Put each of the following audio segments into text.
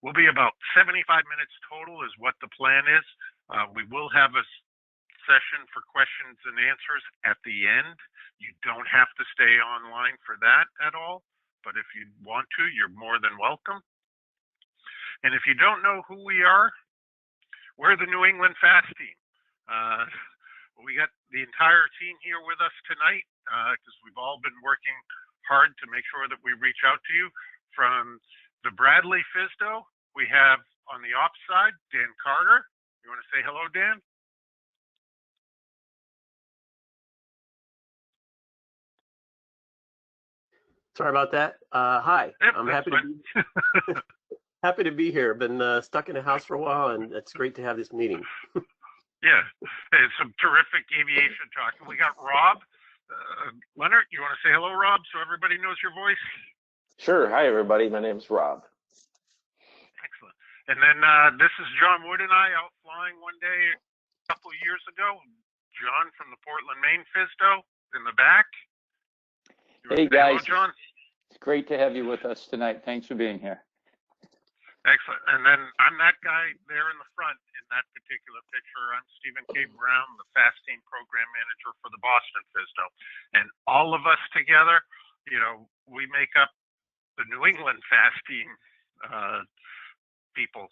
We'll be about 75 minutes total is what the plan is. We will have a session for questions and answers at the end. You don't have to stay online for that at all, but if you want to, you're more than welcome. And if you don't know who we are, we're the New England FAASTeam. We got the entire team here with us tonight because we've all been working hard to make sure that we reach out to you. From the Bradley FSDO, we have on the ops side, Dan Carter. You want to say hello, Dan? Sorry about that. Hi, yep, I'm happy to be here. Been stuck in a house for a while, and it's great to have this meeting. Yeah, it's some terrific aviation talk. We got Rob. Leonard, you want to say hello, Rob, so everybody knows your voice? Sure. Hi, everybody. My name's Rob. Excellent. And then this is John Wood and I out flying one day a couple of years ago. John from the Portland, Maine FSDO in the back. Hey guys, hello, John? It's great to have you with us tonight. Thanks for being here. Excellent. And then I'm that guy there in the front in that particular picture. I'm Stephen K. Brown, the FAASTeam Program Manager for the Boston FSDO. And all of us together, you know, we make up the New England FAASTeam people.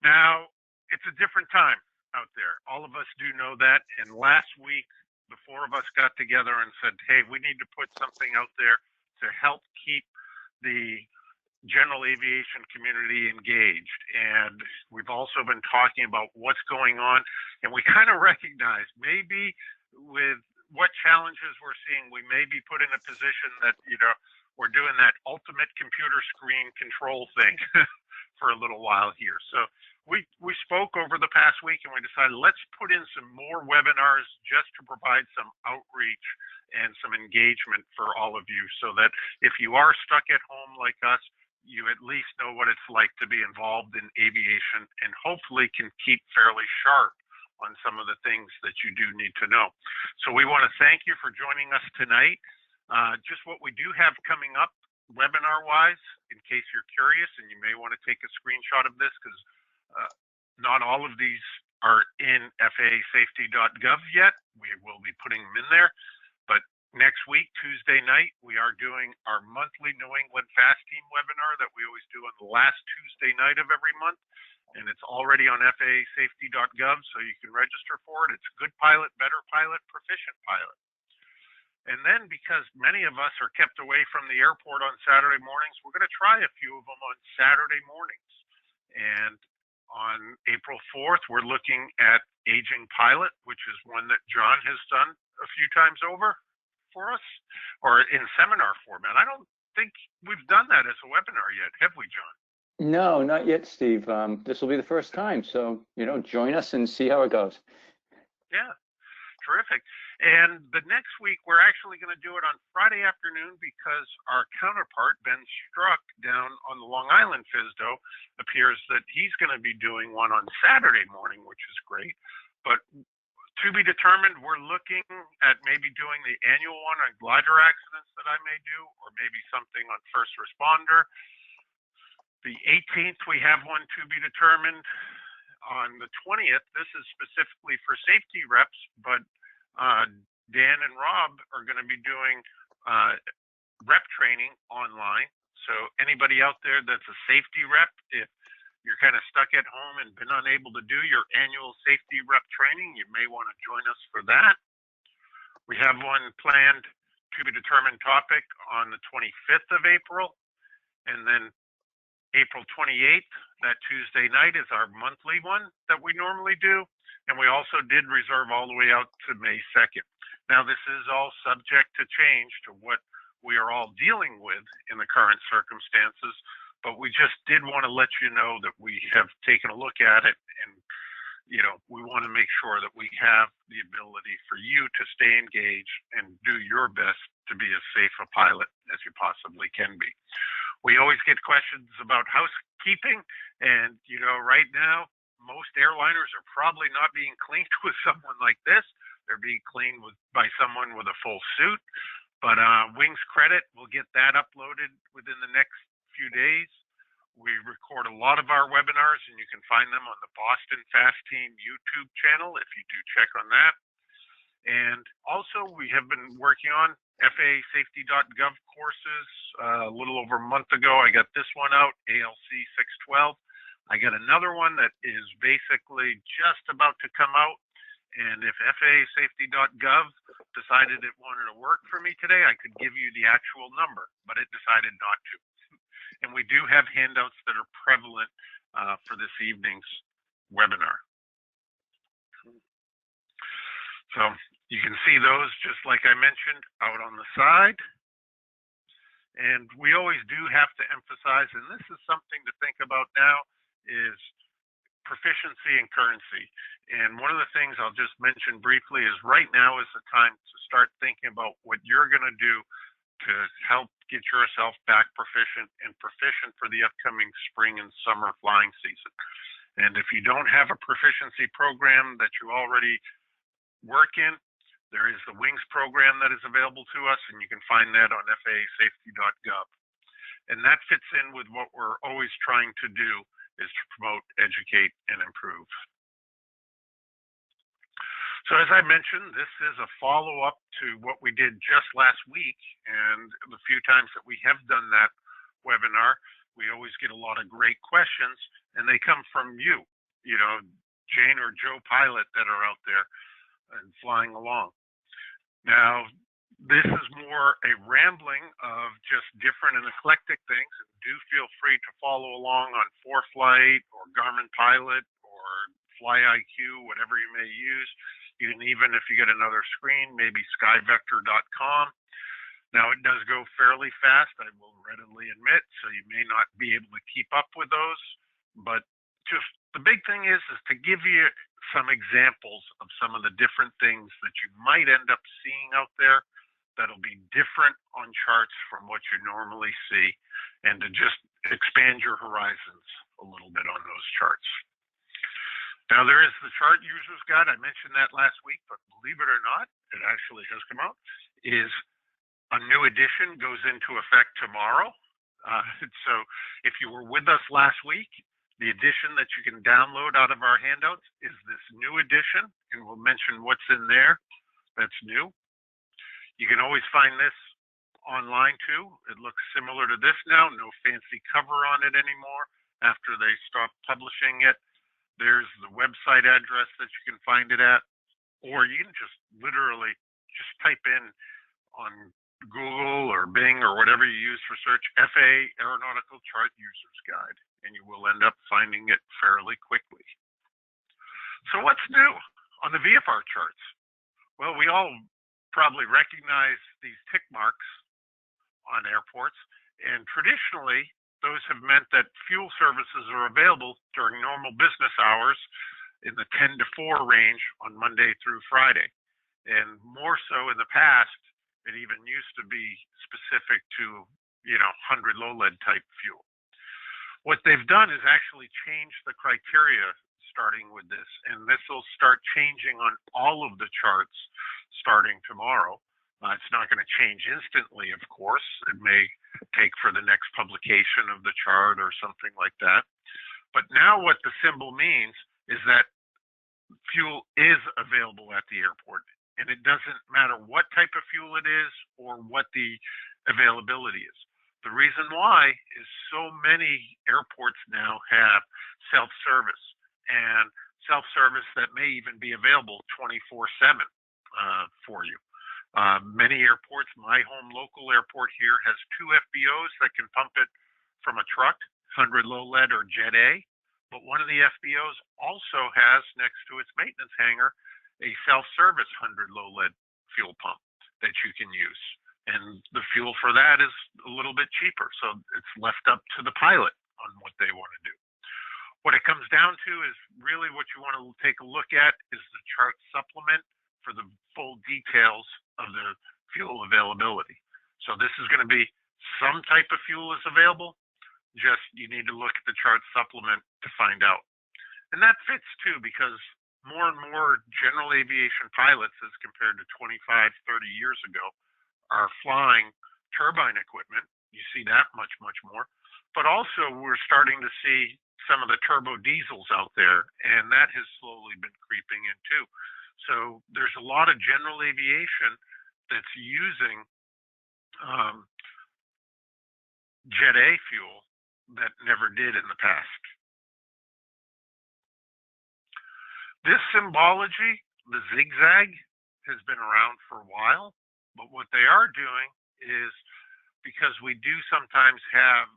Now, it's a different time out there. All of us do know that. And last week, the four of us got together and said, hey, we need to put something out there to help keep the general aviation community engaged. And we've also been talking about what's going on. And we kind of recognize maybe with what challenges we're seeing, we may be put in a position that, you know, we're doing that ultimate computer screen control thing for a little while here. So we spoke over the past week and we decided let's put in some more webinars just to provide some outreach and some engagement for all of you so that if you are stuck at home like us, you at least know what it's like to be involved in aviation and hopefully can keep fairly sharp on some of the things that you do need to know. So we want to thank you for joining us tonight. Just what we do have coming up webinar-wise, in case you're curious and you may want to take a screenshot of this because not all of these are in FAASAFETY.GOV yet. We will be putting them in there. But next week, Tuesday night, we are doing our monthly New England FAASTeam webinar that we always do on the last Tuesday night of every month. And it's already on FAASAFETY.GOV, so you can register for it. It's Good Pilot, Better Pilot, Proficient Pilot. And then because many of us are kept away from the airport on Saturday mornings, we're going to try a few of them on Saturday mornings. And on April 4th, we're looking at Aging Pilot, which is one that John has done a few times over for us, or in seminar format. I don't think we've done that as a webinar yet, have we, John? No, not yet, Steve. This will be the first time, so join us and see how it goes. Yeah, terrific. And the next week, we're actually going to do it on Friday afternoon because our counterpart, Ben Struck, down on the Long Island FSDO, appears that he's going to be doing one on Saturday morning, which is great. But to be determined, we're looking at maybe doing the annual one on glider accidents that I may do, or maybe something on first responder. The 18th, we have one to be determined. On the 20th, this is specifically for safety reps, but Dan and Rob are going to be doing rep training online. So anybody out there that's a safety rep, if you're kind of stuck at home and been unable to do your annual safety rep training, you may want to join us for that. We have one planned to be determined topic on the 25th of April. And then April 28th, that Tuesday night, is our monthly one that we normally do. And we also did reserve all the way out to May 2nd. Now, this is all subject to change to what we are all dealing with in the current circumstances, but we just did want to let you know that we have taken a look at it, and we want to make sure that we have the ability for you to stay engaged and do your best to be as safe a pilot as you possibly can be. We always get questions about housekeeping, and right now, most airliners are probably not being cleaned with someone like this. They're being cleaned by someone with a full suit. But Wings Credit will get that uploaded within the next few days. We record a lot of our webinars, and you can find them on the Boston FAASTeam YouTube channel if you do check on that. And also, we have been working on FAASAFETY.GOV courses. A little over a month ago, I got this one out, ALC 612. I got another one that is basically just about to come out. And if FAASAFETY.GOV decided it wanted to work for me today, I could give you the actual number, but it decided not to. And we do have handouts that are prevalent for this evening's webinar. So you can see those, just like I mentioned, out on the side. And we always do have to emphasize, and this is something to think about now, is proficiency and currency. And one of the things I'll just mention briefly is right now is the time to start thinking about what you're going to do to help get yourself back proficient for the upcoming spring and summer flying season. And if you don't have a proficiency program that you already work in, there is the Wings program that is available to us, and you can find that on FAASAFETY.GOV. And that fits in with what we're always trying to do, is to promote, educate, and improve. So as I mentioned, this is a follow-up to what we did just last week, and the few times that we have done that webinar, we always get a lot of great questions, and they come from you, Jane or Joe Pilot that are out there and flying along. Now, this is more a rambling of just different and eclectic things. Do feel free to follow along on ForeFlight or Garmin Pilot or FlyIQ, whatever you may use. You can even, if you get another screen, maybe skyvector.com. Now, it does go fairly fast, I will readily admit, so you may not be able to keep up with those. But just the big thing is to give you some examples of some of the different things that you might end up seeing out there that'll be different on charts from what you normally see, and to just expand your horizons a little bit on those charts. Now, there is the Chart Users Guide. I mentioned that last week, but believe it or not, it actually has come out, is a new edition goes into effect tomorrow. So if you were with us last week, the edition that you can download out of our handouts is this new edition, and we'll mention what's in there that's new. You can always find this online too. It looks similar to this now, no fancy cover on it anymore after they stopped publishing it. There's the website address that you can find it at, or you can just literally just type in on Google or Bing or whatever you use for search, FAA Aeronautical Chart Users Guide, and you will end up finding it fairly quickly. So what's new on the VFR charts? Well, we all probably recognize these tick marks on airports, and traditionally, those have meant that fuel services are available during normal business hours in the 10 to 4 range on Monday through Friday. And more so in the past, it even used to be specific to, 100 low lead type fuel. What they've done is actually change the criteria starting with this, and this will start changing on all of the charts starting tomorrow. It's not going to change instantly, of course. It may take for the next publication of the chart or something like that. But now what the symbol means is that fuel is available at the airport, and it doesn't matter what type of fuel it is or what the availability is. The reason why is so many airports now have self-service, and self-service that may even be available 24/7 for you. Many airports, my home local airport here has 2 FBOs that can pump it from a truck, 100 low lead or Jet A, but one of the FBOs also has next to its maintenance hangar a self-service 100 low lead fuel pump that you can use. And the fuel for that is a little bit cheaper, so it's left up to the pilot on what they want to do. What it comes down to is really what you want to take a look at is the chart supplement for the full details of the fuel availability. So this is going to be some type of fuel is available, just you need to look at the chart supplement to find out. And that fits too, because more and more general aviation pilots, as compared to 25, 30 years ago, are flying turbine equipment. You see that much more. but also we're starting to see some of the turbo diesels out there, and that has slowly been creeping in too. So there's a lot of general aviation that's using Jet A fuel that never did in the past. This symbology, the zigzag, has been around for a while, but what they are doing is, because we do sometimes have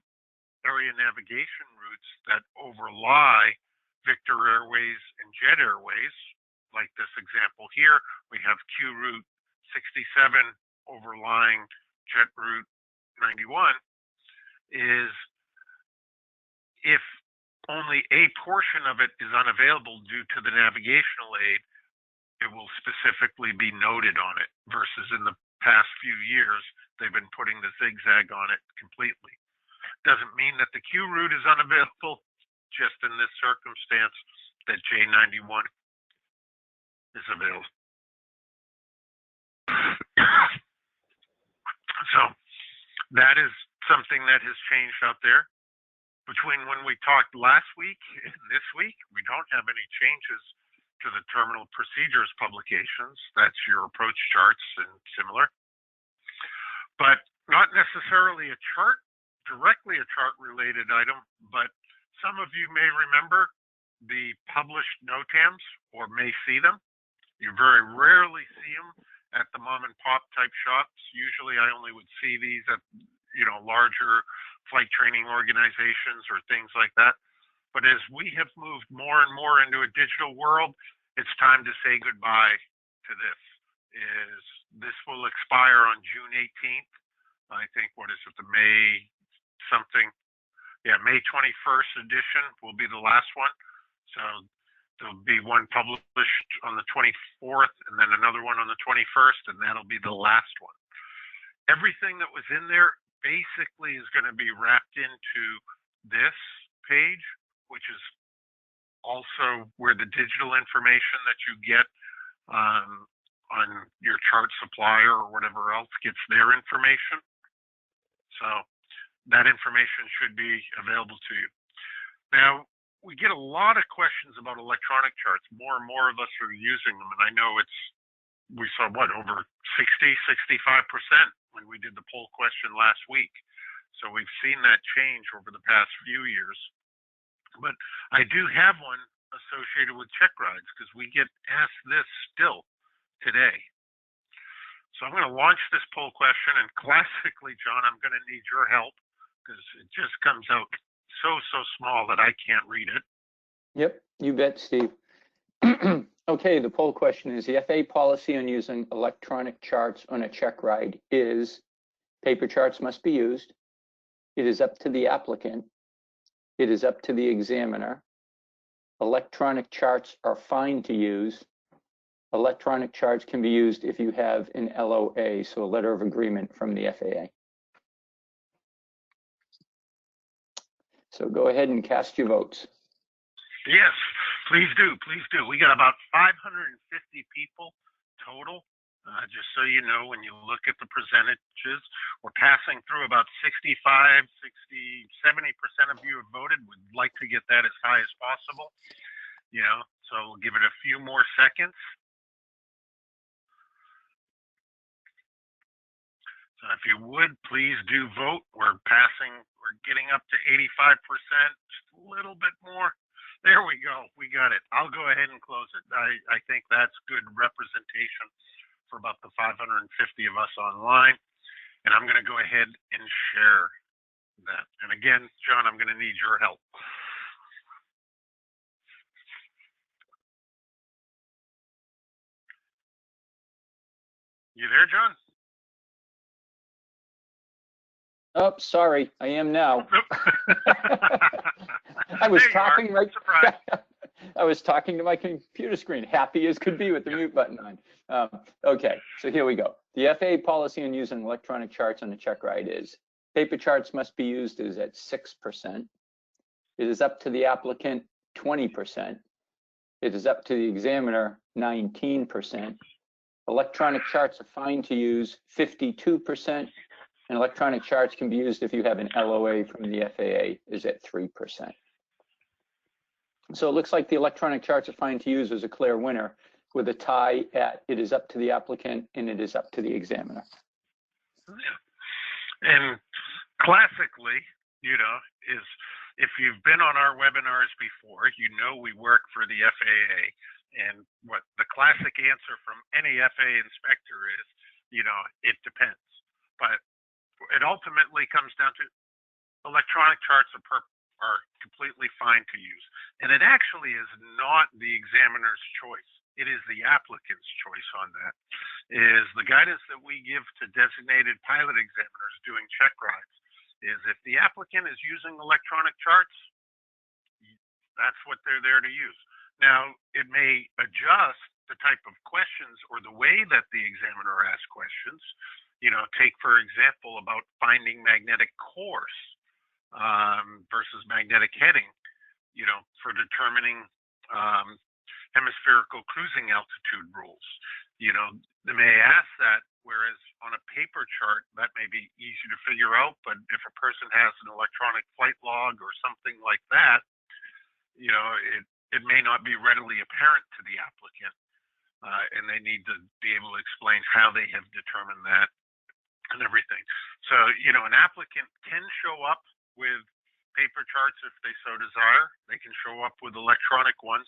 area navigation routes that overlie Victor Airways and Jet Airways, like this example here, we have Q Route 67 overlying Jet Route 91, is if only a portion of it is unavailable due to the navigational aid, it will specifically be noted on it, versus in the past few years, they've been putting the zigzag on it completely. Doesn't mean that the Q route is unavailable, just in this circumstance that J91 is available. So that is something that has changed out there. Between when we talked last week and this week, we don't have any changes to the terminal procedures publications. That's your approach charts and similar. But not necessarily a chart, directly a chart related item, but some of you may remember the published NOTAMs, or may see them. You very rarely see them at the mom and pop type shops. Usually I only would see these at, larger flight training organizations or things like that. But as we have moved more and more into a digital world, it's time to say goodbye to this. This will expire on June 18th. I think, what is it, the May 21st edition will be the last one. So there'll be one published on the 24th and then another one on the 21st, and that'll be the last one. Everything that was in there basically is going to be wrapped into this page, which is also where the digital information that you get on your chart supplier or whatever else gets their information. So that information should be available to you. Now, we get a lot of questions about electronic charts. More and more of us are using them, and I know we saw over 65% when we did the poll question last week. So we've seen that change over the past few years. But I do have one associated with check rides, because we get asked this still today. So I'm going to launch this poll question, and classically, John, I'm going to need your help, because it just comes out so small that I can't read it. Yep, you bet, Steve. Okay, the poll question is, the FAA policy on using electronic charts on a check ride is: paper charts must be used, it is up to the applicant, it is up to the examiner, electronic charts are fine to use, electronic charts can be used if you have an LOA, so a letter of agreement from the FAA. So go ahead and cast your votes. Yes, please do. Please do. We got about 550 people total. Just so you know, when you look at the percentages, we're passing through about 65, 60, 70% of you have voted. We'd like to get that as high as possible. So we'll give it a few more seconds. So if you would, please do vote. We're getting up to 85%, just a little bit more. There we go. We got it. I'll go ahead and close it. I think that's good representation for about the 550 of us online. And I'm going to go ahead and share that. And again, John, I'm going to need your help. You there, John? Oh, sorry, I am now. I was talking right. I was talking to my computer screen, happy as could be with the mute button on. Okay, so here we go. The FAA policy on using electronic charts on a check ride is: paper charts must be used is at 6%. It is up to the applicant, 20%. It is up to the examiner, 19%. Electronic charts are fine to use, 52%. And electronic charts can be used if you have an LOA from the FAA is at 3%. So it looks like the electronic charts are fine to use as a clear winner, with a tie at it is up to the applicant and it is up to the examiner. Yeah. And classically, is if you've been on our webinars before, we work for the FAA, and what the classic answer from any FAA inspector is, it depends. But it ultimately comes down to electronic charts are completely fine to use. And it actually is not the examiner's choice. It is the applicant's choice on that. Is the guidance that we give to designated pilot examiners doing check rides is if the applicant is using electronic charts, that's what they're there to use. Now, it may adjust the type of questions or the way that the examiner asks questions. Take, for example, about finding magnetic course versus magnetic heading, for determining hemispherical cruising altitude rules. They may ask that, whereas on a paper chart, that may be easy to figure out, but if a person has an electronic flight log or something like that, it may not be readily apparent to the applicant, and they need to be able to explain how they have determined that and everything. So, an applicant can show up with paper charts if they so desire. They can show up with electronic ones.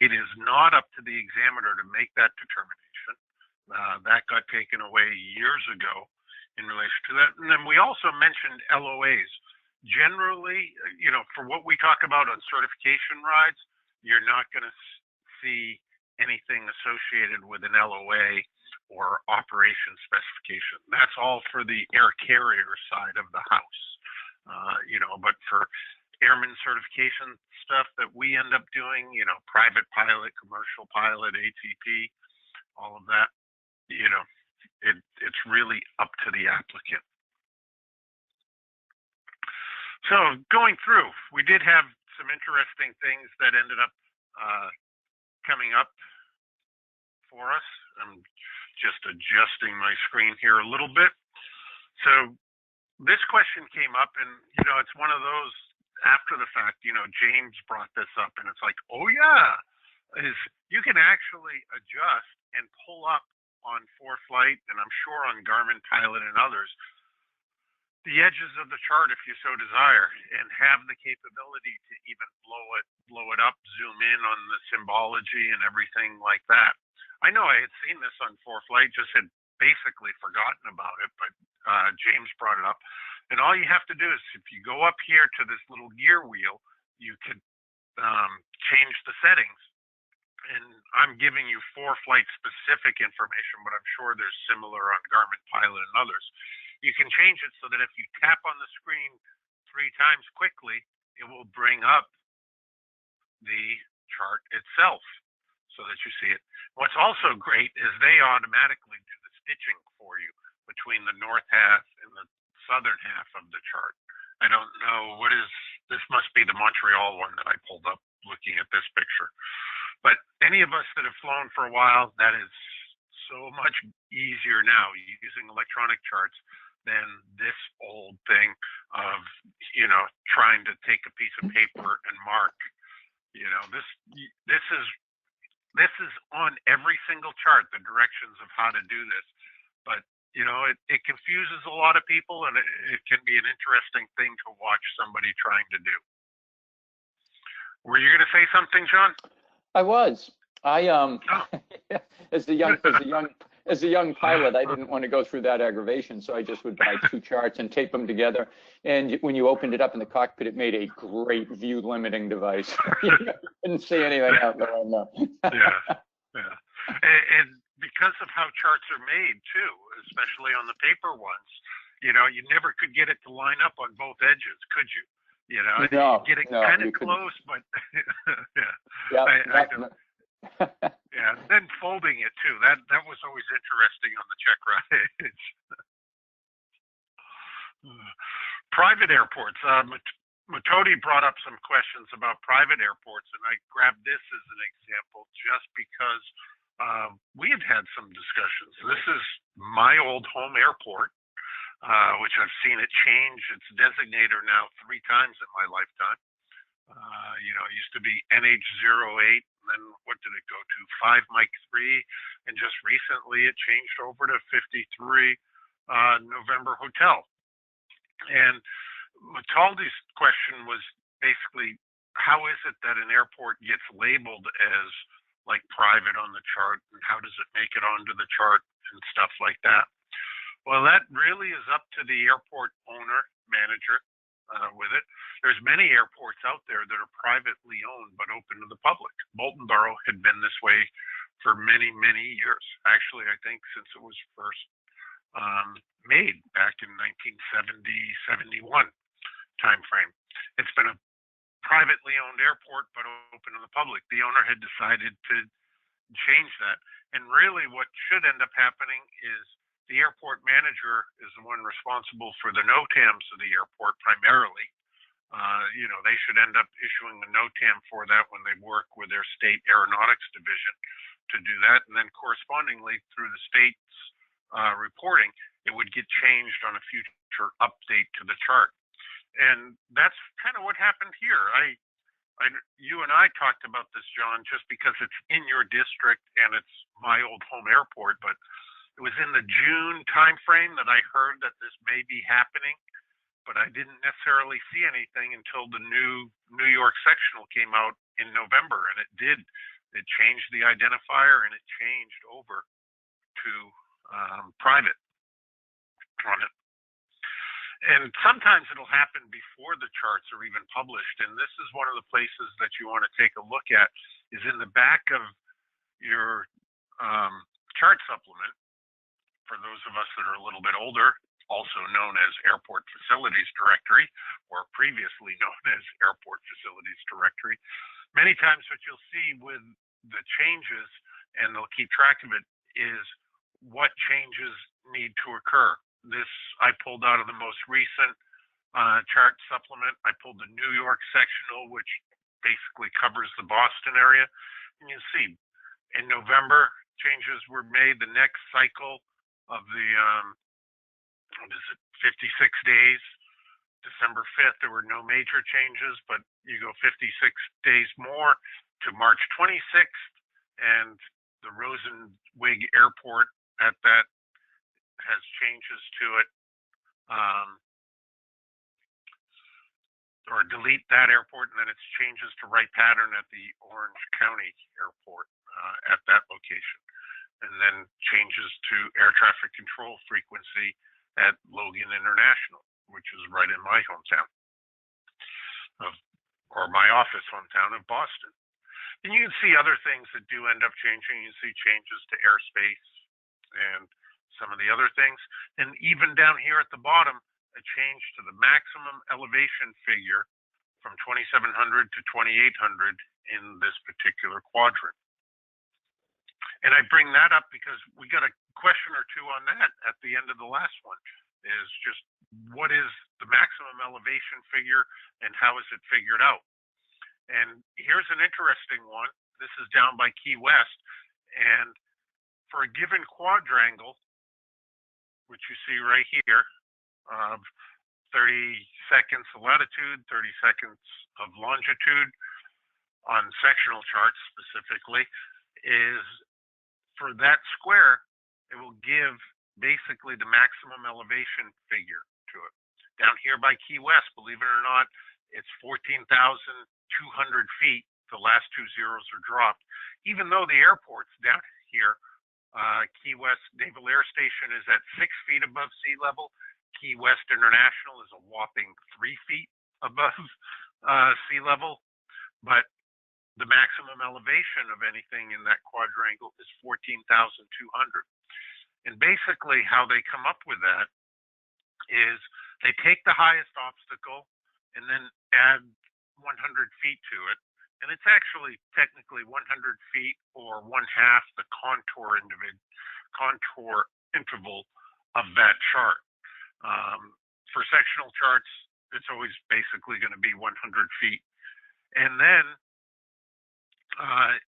It is not up to the examiner to make that determination. That got taken away years ago in relation to that. And then we also mentioned LOAs. Generally, for what we talk about on certification rides, you're not going to see anything associated with an LOA or operation specification. That's all for the air carrier side of the house. But for airman certification stuff that we end up doing, private pilot, commercial pilot, ATP, all of that, it's really up to the applicant. So going through, we did have some interesting things that ended up coming up for us. I'm just adjusting my screen here a little bit. So this question came up, and it's one of those after the fact, James brought this up, and it's like, oh yeah, is you can actually adjust and pull up on ForeFlight, and I'm sure on Garmin Pilot and others, the edges of the chart if you so desire, and have the capability to even blow it up, zoom in on the symbology and everything like that. I know I had seen this on ForeFlight, just had basically forgotten about it, but James brought it up. And all you have to do is, if you go up here to this little gear wheel, you can change the settings. And I'm giving you ForeFlight specific information, but I'm sure there's similar on Garmin Pilot and others. You can change it so that if you tap on the screen 3 times quickly, it will bring up the chart itself so that you see it. What's also great is they automatically do the stitching for you between the north half and the southern half of the chart. I don't know this must be the Montreal one that I pulled up looking at this picture. But any of us that have flown for a while, that is so much easier now using electronic charts than this old thing of, trying to take a piece of paper and mark. This is on every single chart, the directions of how to do this. But, it confuses a lot of people, and it can be an interesting thing to watch somebody trying to do. Were you going to say something, Shawn? I was. As a young pilot, I didn't want to go through that aggravation, so I just would buy 2 charts and tape them together. And when you opened it up in the cockpit, it made a great view limiting device. You couldn't see anything out there. Yeah. And because of how charts are made too, especially on the paper ones, you never could get it to line up on both edges, could you? No, get it kind of close, but yeah. Then folding it too. That was always interesting on the check rides. Private airports. Matodi brought up some questions about private airports, and I grabbed this as an example just because we had some discussions. This is my old home airport. which I've seen it change its designator now 3 times in my lifetime. It used to be NH08, and then what did it go to? 5 Mike 3, and just recently it changed over to 53 November Hotel. And Mataldi's question was basically, how is it that an airport gets labeled as like private on the chart, and how does it make it onto the chart and stuff like that? Well, that really is up to the airport owner, manager with it. There's many airports out there that are privately owned but open to the public. Bolton Borough had been this way for many, many years. Actually, I think since it was first made back in 1970, 71 timeframe. It's been a privately owned airport but open to the public. The owner had decided to change that. And really what should end up happening is the airport manager is the one responsible for the NOTAMs of the airport primarily. They should end up issuing a NOTAM for that when they work with their state aeronautics division to do that. And then correspondingly through the state's reporting, it would get changed on a future update to the chart. And that's kind of what happened here. You and I talked about this, John, just because it's in your district and it's my old home airport, but it was in the June timeframe that I heard that this may be happening, but I didn't necessarily see anything until the new New York sectional came out in November, and it did. It changed the identifier and it changed over to private on it. And sometimes it'll happen before the charts are even published. And this is one of the places that you want to take a look at is in the back of your chart supplement. For those of us that are a little bit older, also known as Airport Facilities Directory, or previously known as Airport Facilities Directory. Many times what you'll see with the changes, and they'll keep track of it, is what changes need to occur. This I pulled out of the most recent chart supplement. I pulled the New York sectional, which basically covers the Boston area. And you see, in November, changes were made. The next cycle of the 56 days, December 5th, there were no major changes, but you go 56 days more to March 26th, and the Rosenwig Airport at that has changes to it, or delete that airport, and then it's changes to right pattern at the Orange County Airport at that location, and then changes to air traffic control frequency at Logan International, which is right in my hometown, or my office hometown of Boston. And you can see other things that do end up changing. You see changes to airspace and some of the other things. And even down here at the bottom, a change to the maximum elevation figure from 2,700 to 2,800 in this particular quadrant. And I bring that up because we got a question or two on that at the end of the last one, is just what is the maximum elevation figure and how is it figured out? And here's an interesting one. This is down by Key West. And for a given quadrangle, which you see right here, 30 seconds of latitude, 30 seconds of longitude on sectional charts specifically, is for that square, it will give basically the maximum elevation figure to it. Down here by Key West, believe it or not, it's 14,200 feet. The last 2 zeros are dropped. Even though the airport's down here, Key West Naval Air Station is at 6 feet above sea level. Key West International is a whopping 3 feet above sea level. But the maximum elevation of anything in that quadrangle is 14,200. And basically how they come up with that is they take the highest obstacle and then add 100 feet to it. And it's actually technically 100 feet or 1/2 the contour interval of that chart. For sectional charts, it's always basically going to be 100 feet. And then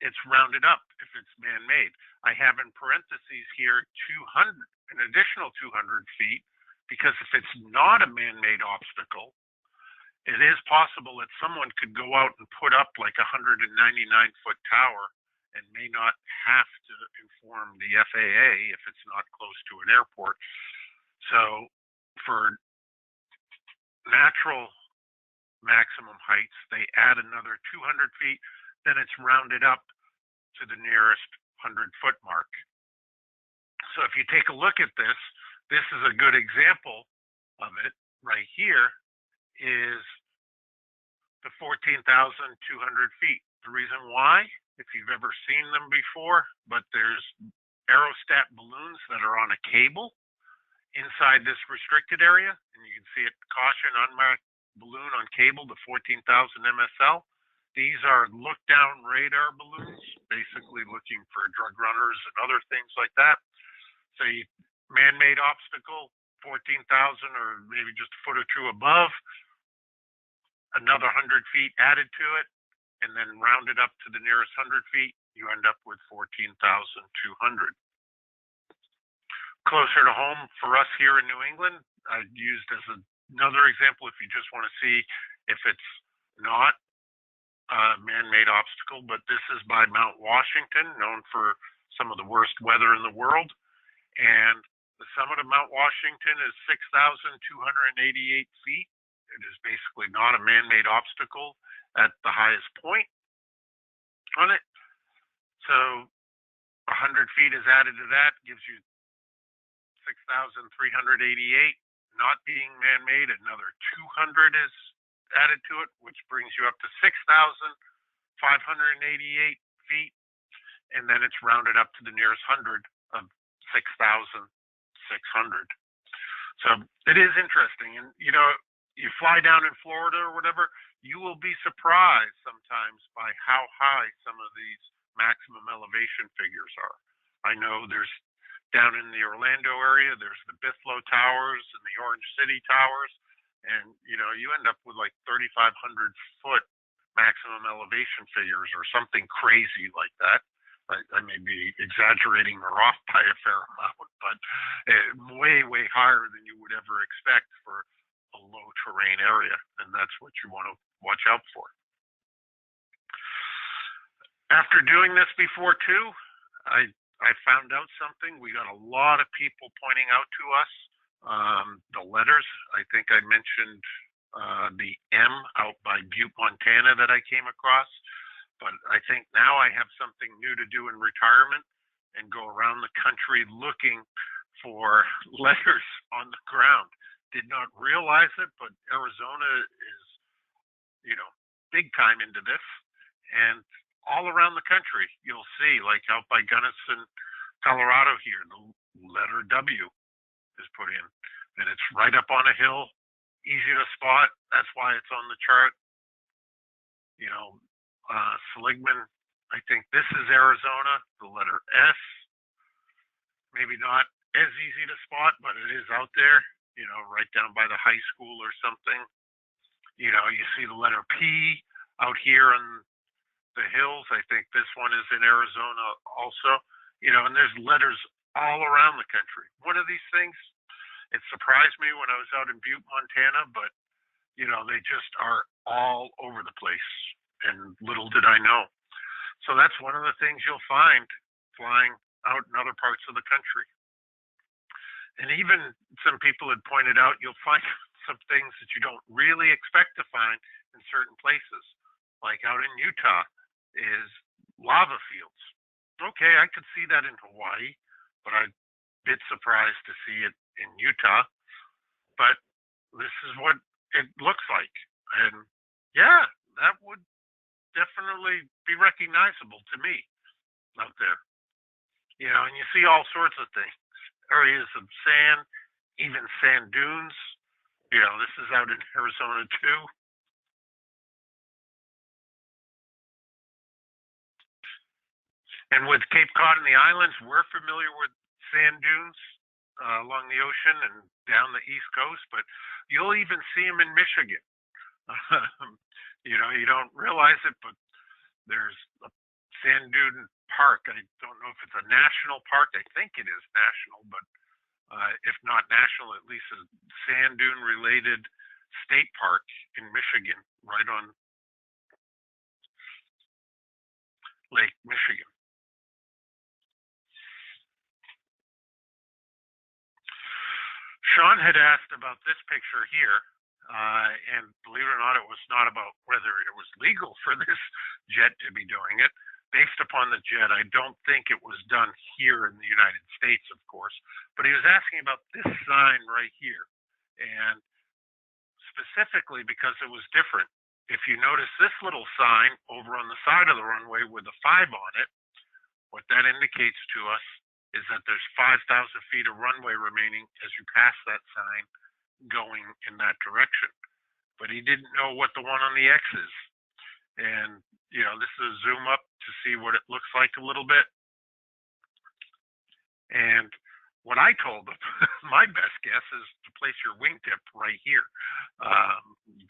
it's rounded up if it's man-made. I have in parentheses here 200, an additional 200 feet because if it's not a man-made obstacle, it is possible that someone could go out and put up like a 199-foot tower and may not have to inform the FAA if it's not close to an airport. So for natural maximum heights, they add another 200 feet, then it's rounded up to the nearest 100-foot mark. So if you take a look at this, this is a good example of it right here, is the 14,200 feet. The reason why, if you've ever seen them before, but there's aerostat balloons that are on a cable inside this restricted area, and you can see it, caution, unmarked balloon on cable, the 14,000 MSL. These are look-down radar balloons, basically looking for drug runners and other things like that. So you man-made obstacle, 14,000 or maybe just a foot or two above, another 100 feet added to it, and then rounded up to the nearest 100 feet, you end up with 14,200. Closer to home for us here in New England, I used as another example, if you just want to see if it's not a man-made obstacle, but this is by Mount Washington, known for some of the worst weather in the world. And the summit of Mount Washington is 6,288 feet. It is basically not a man-made obstacle at the highest point on it. So 100 feet is added to that, gives you 6,388. Not being man-made, another 200 is added to it, which brings you up to 6,588 feet. And then it's rounded up to the nearest 100 of 6,600. So it is interesting. And, you know, you fly down in Florida or whatever, you will be surprised sometimes by how high some of these maximum elevation figures are. I know there's down in the Orlando area, there's the Bithlow Towers and the Orange City Towers. And, you know, you end up with like 3,500 foot maximum elevation figures or something crazy like that. I may be exaggerating or off by a fair amount, but way, way higher than you would ever expect for a low terrain area. And that's what you want to watch out for. After doing this before too, I found out something. We got a lot of people pointing out to us the letters. I think I mentioned the M out by Butte, Montana that I came across. But I think now I have something new to do in retirement and go around the country looking for letters on the ground. Did not realize it, but Arizona is, you know, big time into this. And all around the country, you'll see, like out by Gunnison, Colorado here, the letter W is put in. And it's right up on a hill, easy to spot. That's why it's on the chart. You know, Seligman, I think this is Arizona, the letter S. Maybe not as easy to spot, but it is out there, you know, right down by the high school or something. You know, you see the letter P out here in the hills. I think this one is in Arizona also. You know, and there's letters all around the country. One of these things, it surprised me when I was out in Butte, Montana, but, you know, they just are all over the place. And little did I know. So that's one of the things you'll find flying out in other parts of the country. And even some people had pointed out you'll find some things that you don't really expect to find in certain places. Like out in Utah is lava fields. Okay, I could see that in Hawaii, but I'm a bit surprised to see it in Utah. But this is what it looks like. And yeah, that would definitely be recognizable to me out there. You know, and you see all sorts of things, areas of sand, even sand dunes. You know, this is out in Arizona too. And with Cape Cod and the islands, we're familiar with sand dunes along the ocean and down the East Coast, but you'll even see them in Michigan. You know, you don't realize it, but there's a sand dune park. I don't know if it's a national park. I think it is national, but if not national, at least a sand dune related state park in Michigan, right on Lake Michigan. Shawn had asked about this picture here, and believe it or not, it was not about whether it was legal for this jet to be doing it. Based upon the jet, I don't think it was done here in the United States, of course, but he was asking about this sign right here, and specifically because it was different. If you notice this little sign over on the side of the runway with a 5 on it, what that indicates to us is that there's 5,000 feet of runway remaining as you pass that sign going in that direction. But he didn't know what the one on the X is. And, you know, this is a zoom up to see what it looks like a little bit. And what I told him, my best guess is to place your wingtip right here,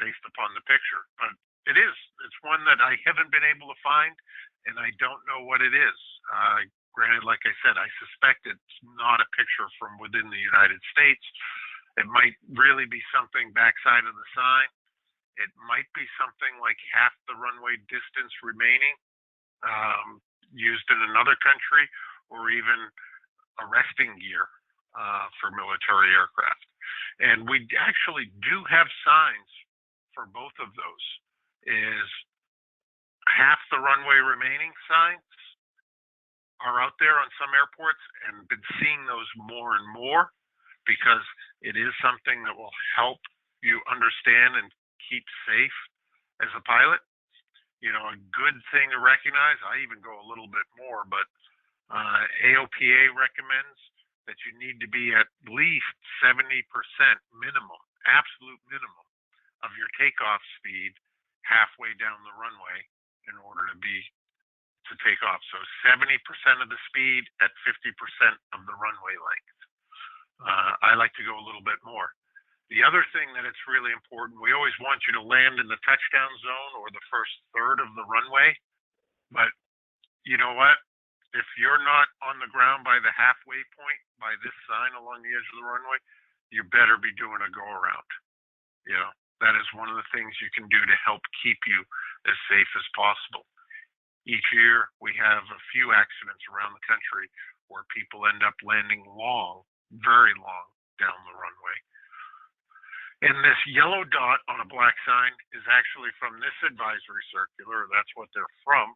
based upon the picture. But it's one that I haven't been able to find, and I don't know what it is. Granted, like I said, I suspect it's not a picture from within the United States. It might really be something backside of the sign. It might be something like half the runway distance remaining, used in another country, or even arresting gear for military aircraft. And we actually do have signs for both of those. Is half the runway remaining signs are out there on some airports, and been seeing those more and more because it is something that will help you understand and keep safe as a pilot. You know, a good thing to recognize, I even go a little bit more, but AOPA recommends that you need to be at least 70% minimum, absolute minimum of your takeoff speed halfway down the runway in order to take off. So 70% of the speed at 50% of the runway length. I like to go a little bit more. The other thing that it's really important, we always want you to land in the touchdown zone or the first third of the runway. But you know what? If you're not on the ground by the halfway point, by this sign along the edge of the runway, you better be doing a go around. You know, that is one of the things you can do to help keep you as safe as possible. Each year, we have a few accidents around the country where people end up landing long, very long down the runway. And this yellow dot on a black sign is actually from this advisory circular. That's what they're from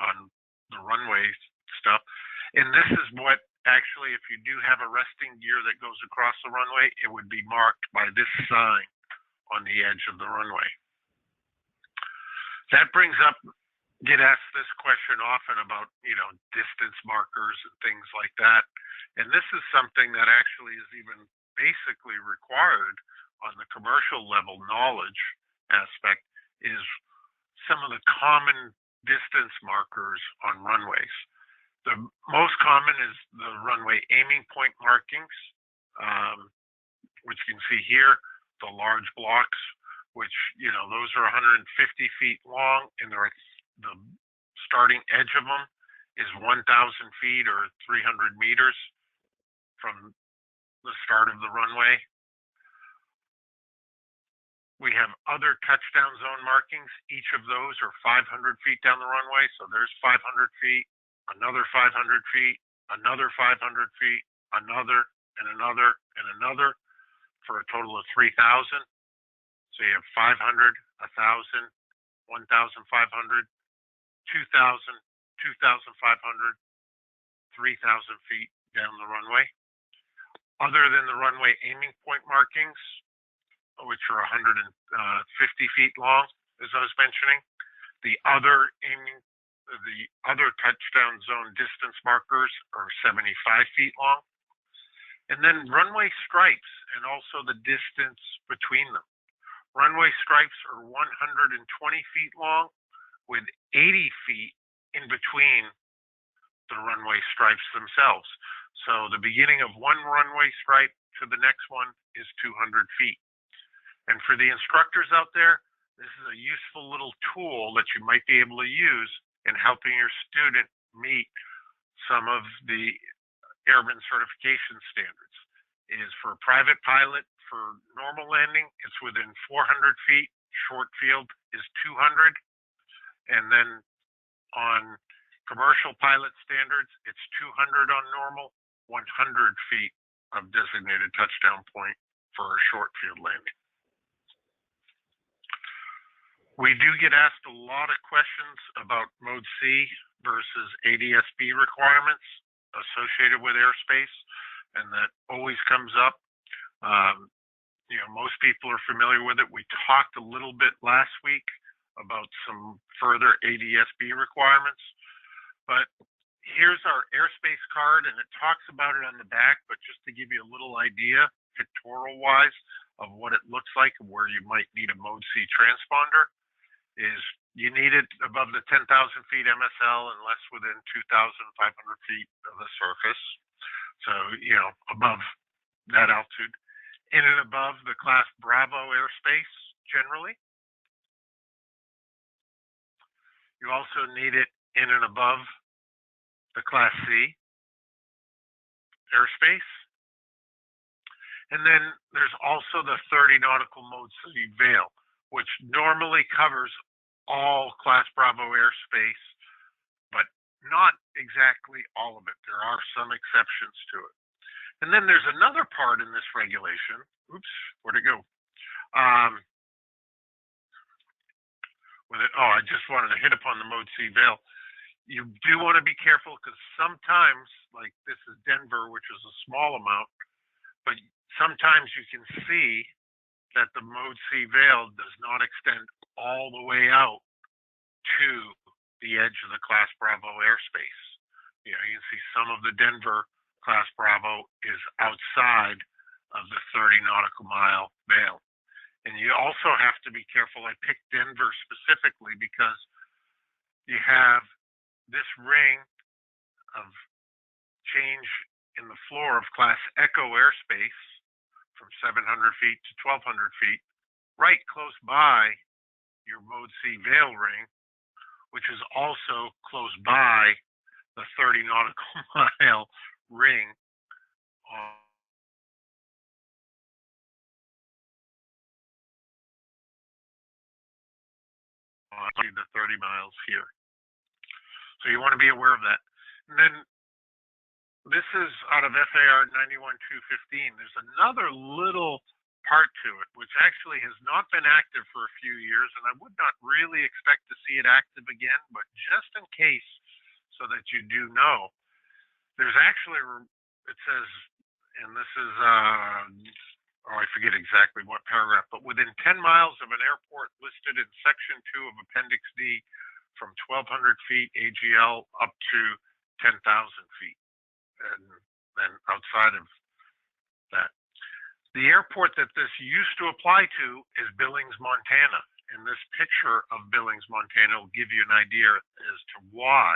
on the runway stuff. And this is what actually, if you do have arresting gear that goes across the runway, it would be marked by this sign on the edge of the runway. That brings up, get asked this question often about, you know, distance markers and things like that. And this is something that actually is even basically required on the commercial level knowledge aspect, is some of the common distance markers on runways. The most common is the runway aiming point markings, which you can see here, the large blocks, which, you know, those are 150 feet long, and they're the starting edge of them is 1,000 feet or 300 meters from the start of the runway. We have other touchdown zone markings. Each of those are 500 feet down the runway. So there's 500 feet, another 500 feet, another 500 feet, another, and another, and another, for a total of 3,000. So you have 500, 1,000, 1,500, 2,000, 2,500, 3,000 feet down the runway. Other than the runway aiming point markings, which are 150 feet long, as I was mentioning, the other touchdown zone distance markers are 75 feet long. And then runway stripes and also the distance between them. Runway stripes are 120 feet long, with 80 feet in between the runway stripes themselves. So the beginning of one runway stripe to the next one is 200 feet. And for the instructors out there, this is a useful little tool that you might be able to use in helping your student meet some of the airman certification standards. is for a private pilot. For normal landing, it's within 400 feet. Short field is 200. And then on commercial pilot standards, it's 200 on normal, 100 feet of designated touchdown point for a short field landing. We do get asked a lot of questions about Mode C versus ADS-B requirements associated with airspace, and that always comes up. You know, most people are familiar with it. We talked a little bit last week about some further ADS-B requirements, but here's our airspace card, and it talks about it on the back, but just to give you a little idea, pictorial-wise, of what it looks like and where you might need a Mode C transponder, is you need it above the 10,000 feet MSL and less within 2,500 feet of the surface. So, you know, above that altitude. In and above the Class Bravo airspace, generally. You also need it in and above the Class C airspace. And then there's also the 30 nautical Mode C veil, which normally covers all Class Bravo airspace, but not exactly all of it. There are some exceptions to it. And then there's another part in this regulation. Oops, where'd it go? I just wanted to hit upon the Mode C veil. You do want to be careful because sometimes, like this is Denver, which is a small amount, but sometimes you can see that the Mode C veil does not extend all the way out to the edge of the Class Bravo airspace. You know, you can see some of the Denver Class Bravo is outside of the 30 nautical mile veil. And you also have to be careful. I picked Denver specifically because you have this ring of change in the floor of Class Echo airspace from 700 feet to 1,200 feet, right close by your Mode C veil ring, which is also close by the 30 nautical mile ring on the 30 miles here. So you want to be aware of that. And then this is out of FAR 91-215. There's another little part to it, which actually has not been active for a few years, and I would not really expect to see it active again, but just in case, so that you do know, there's actually, it says, and this is, I forget exactly what paragraph, but within 10 miles of an airport listed in Section 2 of Appendix D, from 1,200 feet AGL up to 10,000 feet, and then outside of that. The airport that this used to apply to is Billings, Montana, and this picture of Billings, Montana will give you an idea as to why,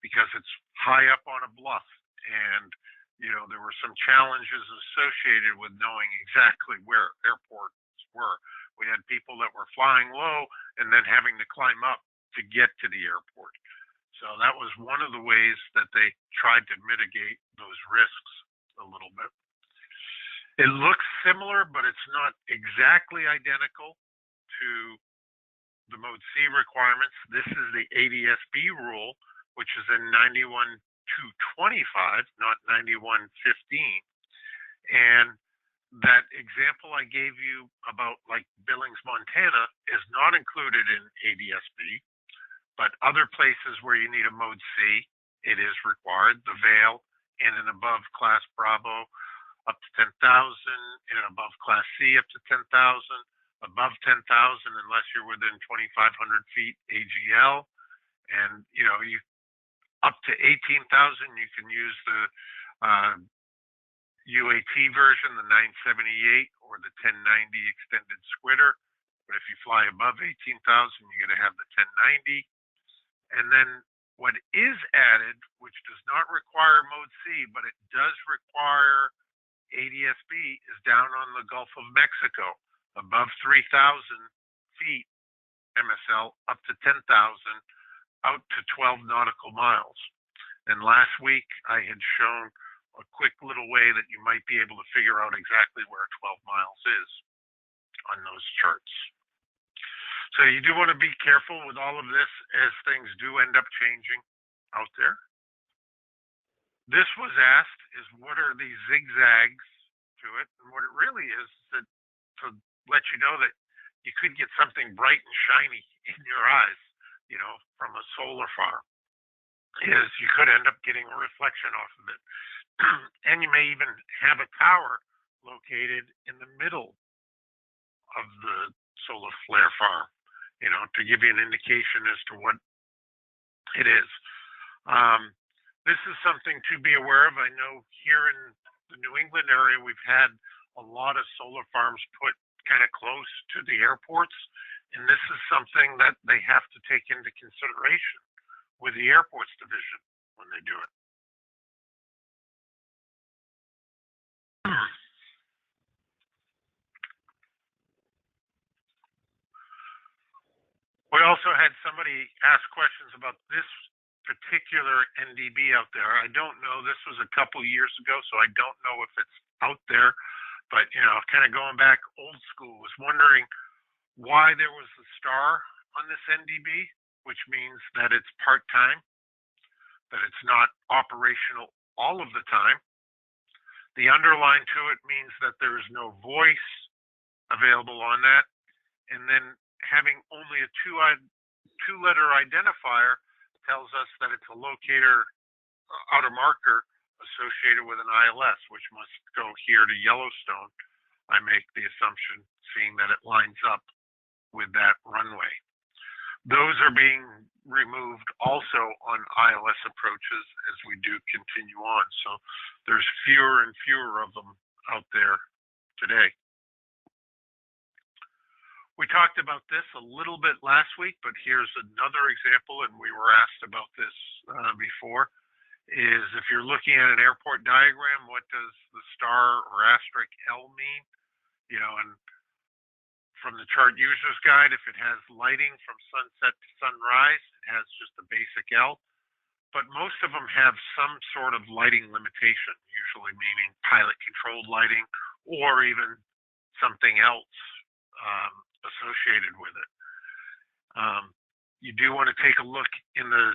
because it's high up on a bluff, and you know, there were some challenges associated with knowing exactly where airports were. We had people that were flying low and then having to climb up to get to the airport. So that was one of the ways that they tried to mitigate those risks a little bit. It looks similar, but it's not exactly identical to the Mode C requirements. This is the ADS-B rule, which is in 91-225, not 91-15. And that example I gave you about like Billings, Montana is not included in ADS-B, but other places where you need a Mode C, it is required. The veil in and above Class Bravo up to 10,000, in and above Class C up to 10,000, above 10,000 unless you're within 2,500 feet AGL, and you know, you up to 18,000, you can use the UAT version, the 978 or the 1090 extended squitter. But if you fly above 18,000, you're going to have the 1090. And then what is added, which does not require Mode C, but it does require ADS-B, is down on the Gulf of Mexico, above 3,000 feet MSL, up to 10,000, out to 12 nautical miles. And last week I had shown a quick little way that you might be able to figure out exactly where 12 miles is on those charts. So you do want to be careful with all of this as things do end up changing out there. This was asked is what are these zigzags to it? And what it really is that to let you know that you could get something bright and shiny in your eyes, you know, from a solar farm, is you could end up getting a reflection off of it. And you may even have a tower located in the middle of the solar flare farm, you know, to give you an indication as to what it is. This is something to be aware of. I know here in the New England area, we've had a lot of solar farms put kind of close to the airports, and this is something that they have to take into consideration with the airports division when they do it. We also had somebody ask questions about this particular NDB out there. I don't know, this was a couple years ago, so I don't know if it's out there, but you know, kind of going back old school, was wondering why there was the star on this NDB, which means that it's part-time, that it's not operational all of the time. The underline to it means that there is no voice available on that, and then having only a two-letter identifier tells us that it's a locator outer marker associated with an ILS, which must go here to Yellowstone. I make the assumption, seeing that it lines up with that runway. Those are being removed also on ILS approaches as we do continue on. So there's fewer and fewer of them out there today. We talked about this a little bit last week, but here's another example, and we were asked about this before, is if you're looking at an airport diagram, what does the star or asterisk L mean? You know, and from the chart user's guide, if it has lighting from sunset to sunrise, it has just a basic L. But most of them have some sort of lighting limitation, usually meaning pilot controlled lighting or even something else associated with it. You do want to take a look in the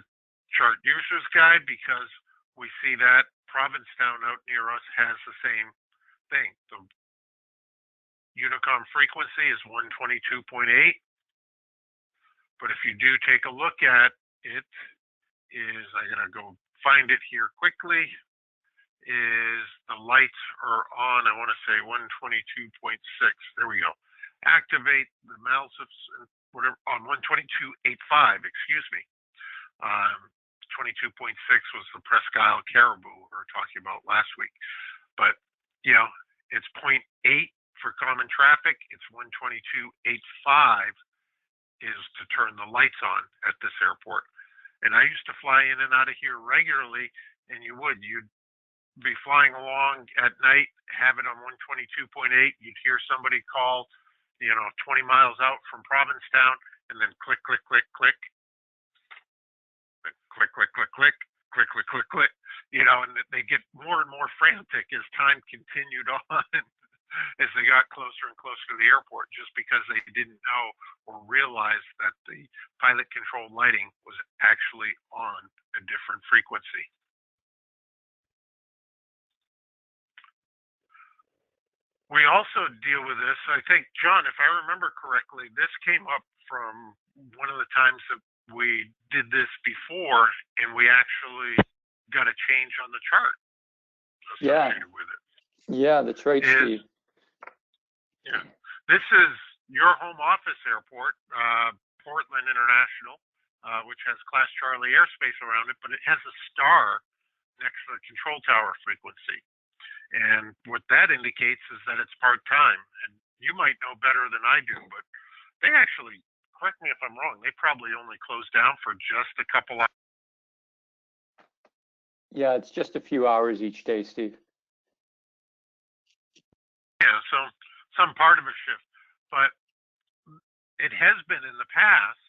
chart user's guide because we see that Provincetown out near us has the same thing. The Unicom frequency is 122.8, but if you do take a look at it, is, I'm gonna go find it here quickly, is the lights are on, I wanna say 122.6, there we go. Activate the mouths of whatever on 122.85, excuse me. 22.6 was the Presque Isle Caribou we were talking about last week. But, you know, it's 0.8 for common traffic. It's 122.85 is to turn the lights on at this airport. And I used to fly in and out of here regularly, and you'd be flying along at night, have it on 122.8, you'd hear somebody call, you know, 20 miles out from Provincetown, and then click, click, click, click, click, click, click, click, click, click, click, click, you know, and they get more and more frantic as time continued on, as they got closer and closer to the airport, just because they didn't know or realize that the pilot controlled lighting was actually on a different frequency. We also deal with this, I think, John, if I remember correctly, this came up from one of the times that we did this before, and we actually got a change on the chart associated with it. Yeah, that's right, Steve. Yeah. This is your home office airport, Portland International, which has Class Charlie airspace around it, but it has a star next to the control tower frequency. And what that indicates is that it's part-time. And you might know better than I do, but they actually, correct me if I'm wrong, they probably only close down for just a couple hours. Yeah, it's just a few hours each day, Steve. Yeah, so some part of a shift. But it has been in the past,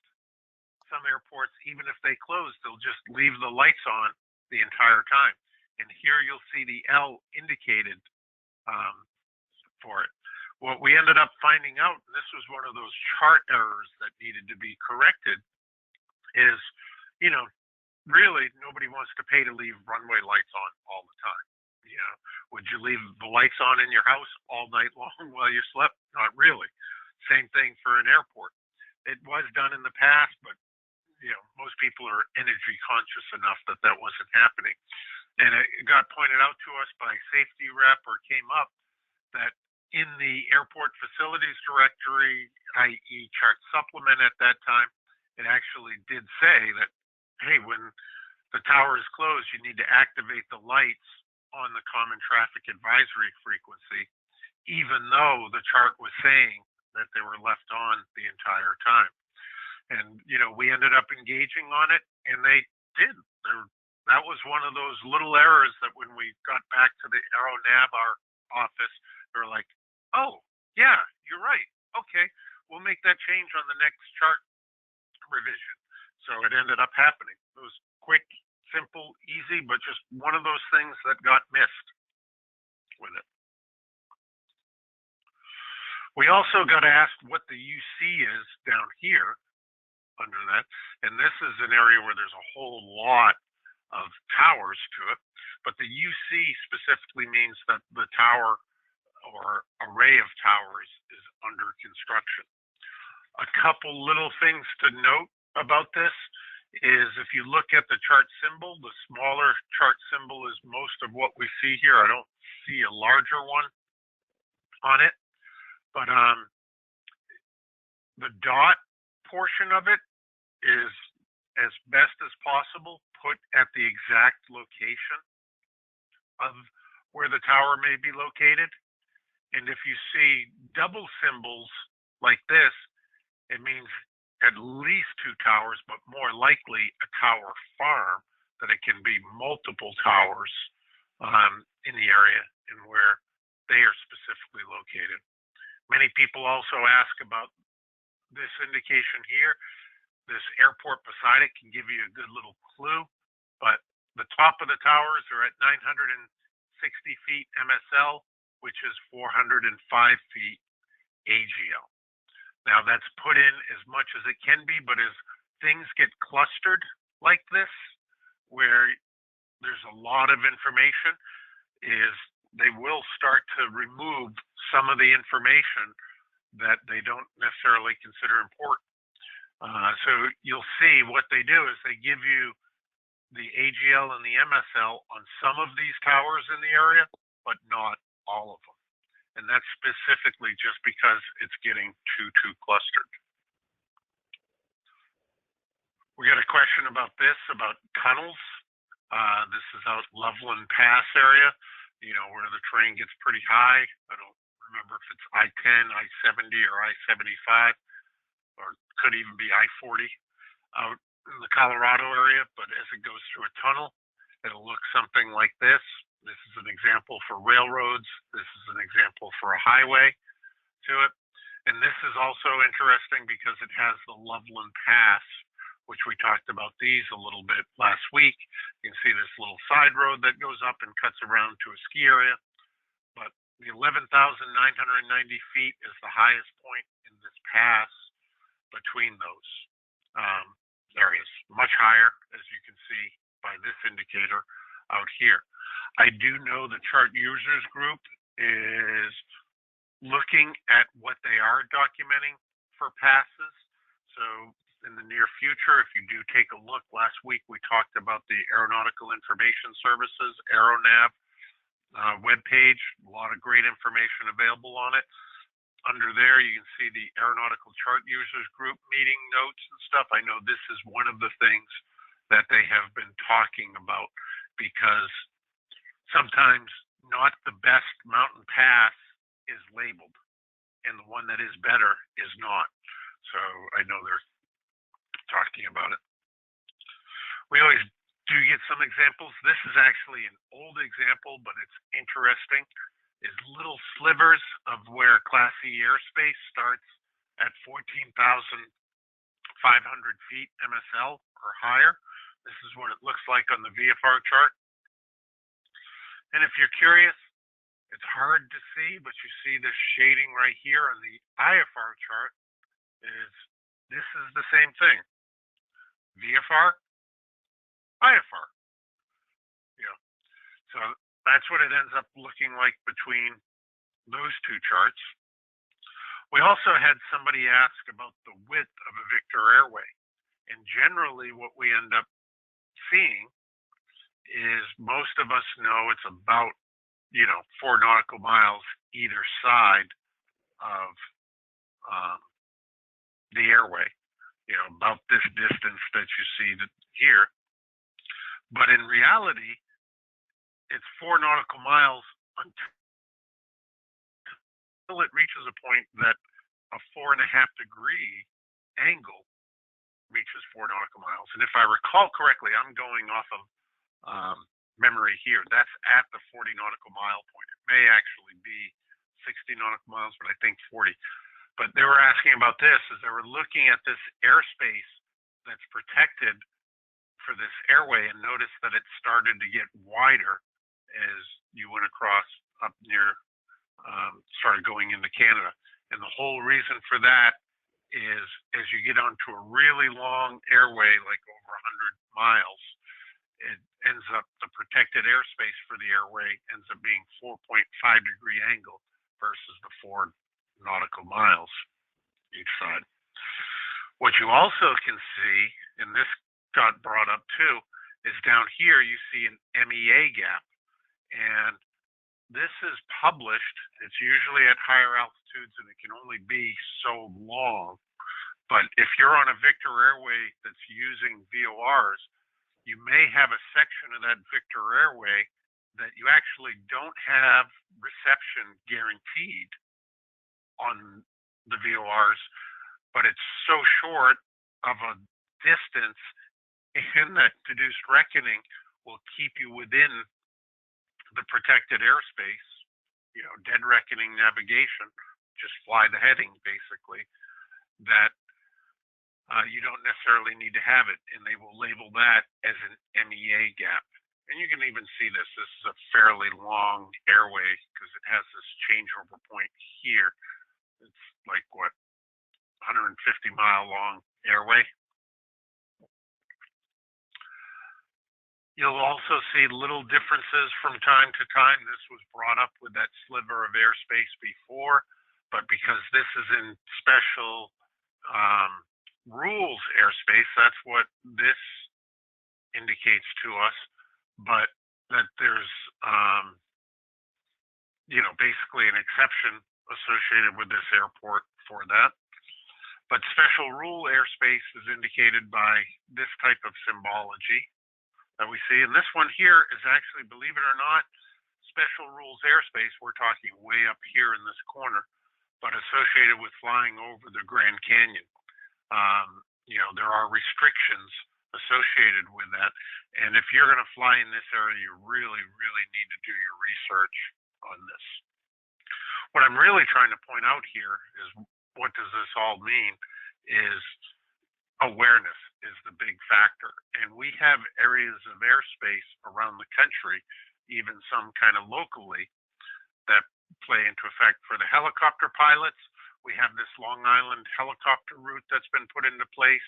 some airports, even if they close, they'll just leave the lights on the entire time. and here you'll see the L indicated for it. What we ended up finding out, and this was one of those chart errors that needed to be corrected, is, you know, really nobody wants to pay to leave runway lights on all the time. You know, would you leave the lights on in your house all night long while you slept? Not really. Same thing for an airport. It was done in the past, but you know, most people are energy conscious enough that that wasn't happening. And it got pointed out to us by safety rep, or came up, that in the airport facilities directory, i.e. chart supplement at that time, it actually did say that, hey, when the tower is closed, you need to activate the lights on the common traffic advisory frequency, even though the chart was saying that they were left on the entire time. And, you know, we ended up engaging on it, and they did. That was one of those little errors that when we got back to the AeroNav, our office, they were like, oh, yeah, you're right. Okay, we'll make that change on the next chart revision. So it ended up happening. It was quick, simple, easy, but just one of those things that got missed with it. We also got asked what the UC is down here under that, and this is an area where there's a whole lot of towers to it, but the UC specifically means that the tower or array of towers is under construction. A couple little things to note about this is, if you look at the chart symbol, the smaller chart symbol is most of what we see here. I don't see a larger one on it, but the dot portion of it is, as best as possible, put at the exact location of where the tower may be located. And if you see double symbols like this, it means at least 2 towers, but more likely a tower farm, that it can be multiple towers in the area and where they are specifically located. Many people also ask about this indication here. This airport beside it can give you a good little clue, but the top of the towers are at 960 feet MSL, which is 405 feet AGL. Now that's put in as much as it can be, but as things get clustered like this, where there's a lot of information, is they will start to remove some of the information that they don't necessarily consider important. So you'll see what they do is they give you the AGL and the MSL on some of these towers in the area, but not all of them. And that's specifically just because it's getting too clustered. We got a question about this, about tunnels. This is out Loveland Pass area, you know, where the train gets pretty high. I don't remember if it's I-10, I-70, or I-75. Or could even be I-40 out in the Colorado area, but as it goes through a tunnel, it'll look something like this. This is an example for railroads. This is an example for a highway to it. And this is also interesting because it has the Loveland Pass, which we talked about these a little bit last week. You can see this little side road that goes up and cuts around to a ski area. But the 11,990 feet is the highest point in this pass between those areas, much higher, as you can see by this indicator out here. I do know the chart users group is looking at what they are documenting for passes. So in the near future, if you do take a look, last week we talked about the Aeronautical Information Services, AeroNav webpage, a lot of great information available on it. Under there, you can see the Aeronautical Chart Users Group meeting notes and stuff. I know this is one of the things that they have been talking about, because sometimes not the best mountain pass is labeled, and the one that is better is not. So I know they're talking about it. We always do get some examples. This is actually an old example, but it's interesting. Is little slivers of where Class E airspace starts at 14,500 feet MSL or higher. This is what it looks like on the VFR chart. And if you're curious, it's hard to see, but you see this shading right here on the IFR chart this is the same thing. VFR, IFR. Yeah. So that's what it ends up looking like between those two charts. We also had somebody ask about the width of a Victor Airway. And generally what we end up seeing is most of us know it's about, 4 nautical miles either side of the airway, about this distance that you see here. But in reality, it's 4 nautical miles until it reaches a point that a 4.5 degree angle reaches 4 nautical miles. And if I recall correctly, I'm going off of memory here. That's at the 40 nautical mile point. It may actually be 60 nautical miles, but I think 40. But they were asking about this as they were looking at this airspace that's protected for this airway and noticed that it started to get wider as you went across up near, started going into Canada. And the whole reason for that is as you get onto a really long airway, like over 100 miles, it ends up, the protected airspace for the airway ends up being 4.5 degree angle versus the 4 nautical miles each side. What you also can see, and this got brought up too, is down here you see an MEA gap. And this is published. It's usually at higher altitudes and it can only be so long. But if you're on a Victor Airway that's using VORs, you may have a section of that Victor Airway that you actually don't have reception guaranteed on the VORs, but it's so short of a distance in that deduced reckoning will keep you within the protected airspace, dead reckoning navigation, just fly the heading basically, that you don't necessarily need to have it, and they will label that as an MEA gap. And you can even see this. This is a fairly long airway because it has this changeover point here. It's like, 150-mile long airway. You'll also see little differences from time to time. This was brought up with that sliver of airspace before, but because this is in special rules airspace, that's what this indicates to us, but that there's, basically an exception associated with this airport for that. But special rule airspace is indicated by this type of symbology that we see. And this one here is actually, believe it or not, special rules airspace. We're talking way up here in this corner, but associated with flying over the Grand Canyon. There are restrictions associated with that. And if you're going to fly in this area, you really, really need to do your research on this. What I'm really trying to point out here is, what does this all mean? Is awareness is the big factor. And we have areas of airspace around the country, even some kind of locally, that play into effect. For the helicopter pilots, we have this Long Island helicopter route that's been put into place,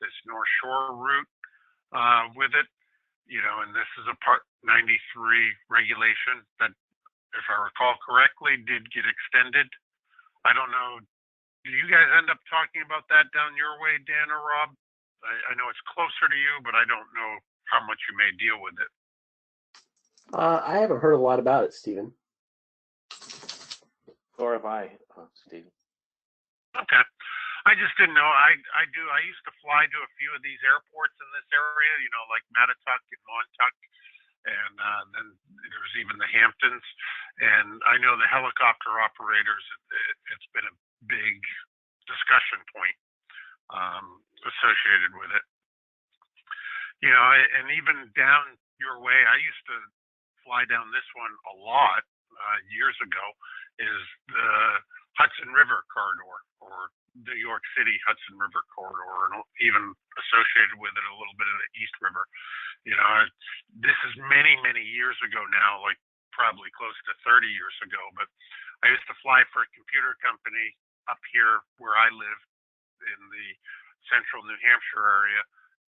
this North Shore route with it, and this is a Part 93 regulation that, if I recall correctly, did get extended. I don't know, do you guys end up talking about that down your way, Dan or Rob? I know it's closer to you, but I don't know how much you may deal with it. I haven't heard a lot about it, Stephen. Or have I, Stephen? Okay. I just didn't know. I used to fly to a few of these airports in this area, like Mattatuck and Montauk, and then there's even the Hamptons. And I know the helicopter operators, it's been a big discussion point associated with it. And even down your way, I used to fly down this one a lot years ago, is the Hudson River corridor, or New York City Hudson River corridor, and even associated with it a little bit of the East River. This is many, many years ago now, like probably close to 30 years ago, but I used to fly for a computer company up here where I live in the central New Hampshire area,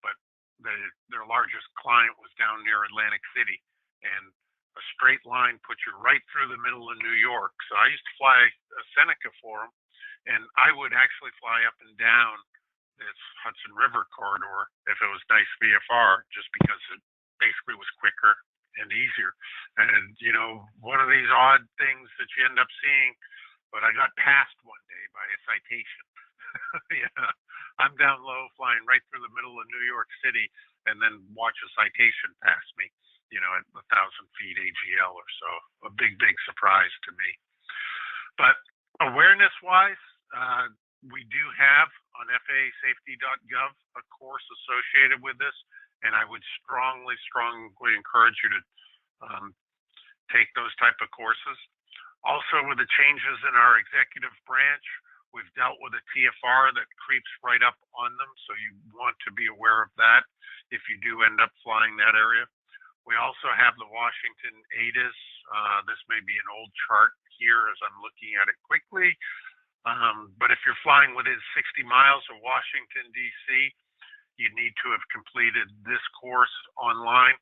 but their largest client was down near Atlantic City, and a straight line puts you right through the middle of New York. So I used to fly Seneca for them, and I would actually fly up and down this Hudson River corridor if it was nice VFR, just because it basically was quicker and easier. And, you know, one of these odd things that you end up seeing, but I got passed one day by a citation. Yeah, I'm down low flying right through the middle of New York City, and then watch a citation pass me, you know, at 1,000 feet AGL or so. A big, big surprise to me. But awareness-wise, we do have on FAASAFETY.GOV a course associated with this, and I would strongly, strongly encourage you to take those type of courses. Also, with the changes in our executive branch, we've dealt with a TFR that creeps right up on them, so you want to be aware of that if you do end up flying that area. We also have the Washington ADIZ. This may be an old chart here as I'm looking at it quickly, but if you're flying within 60 miles of Washington, D.C., you need to have completed this course online,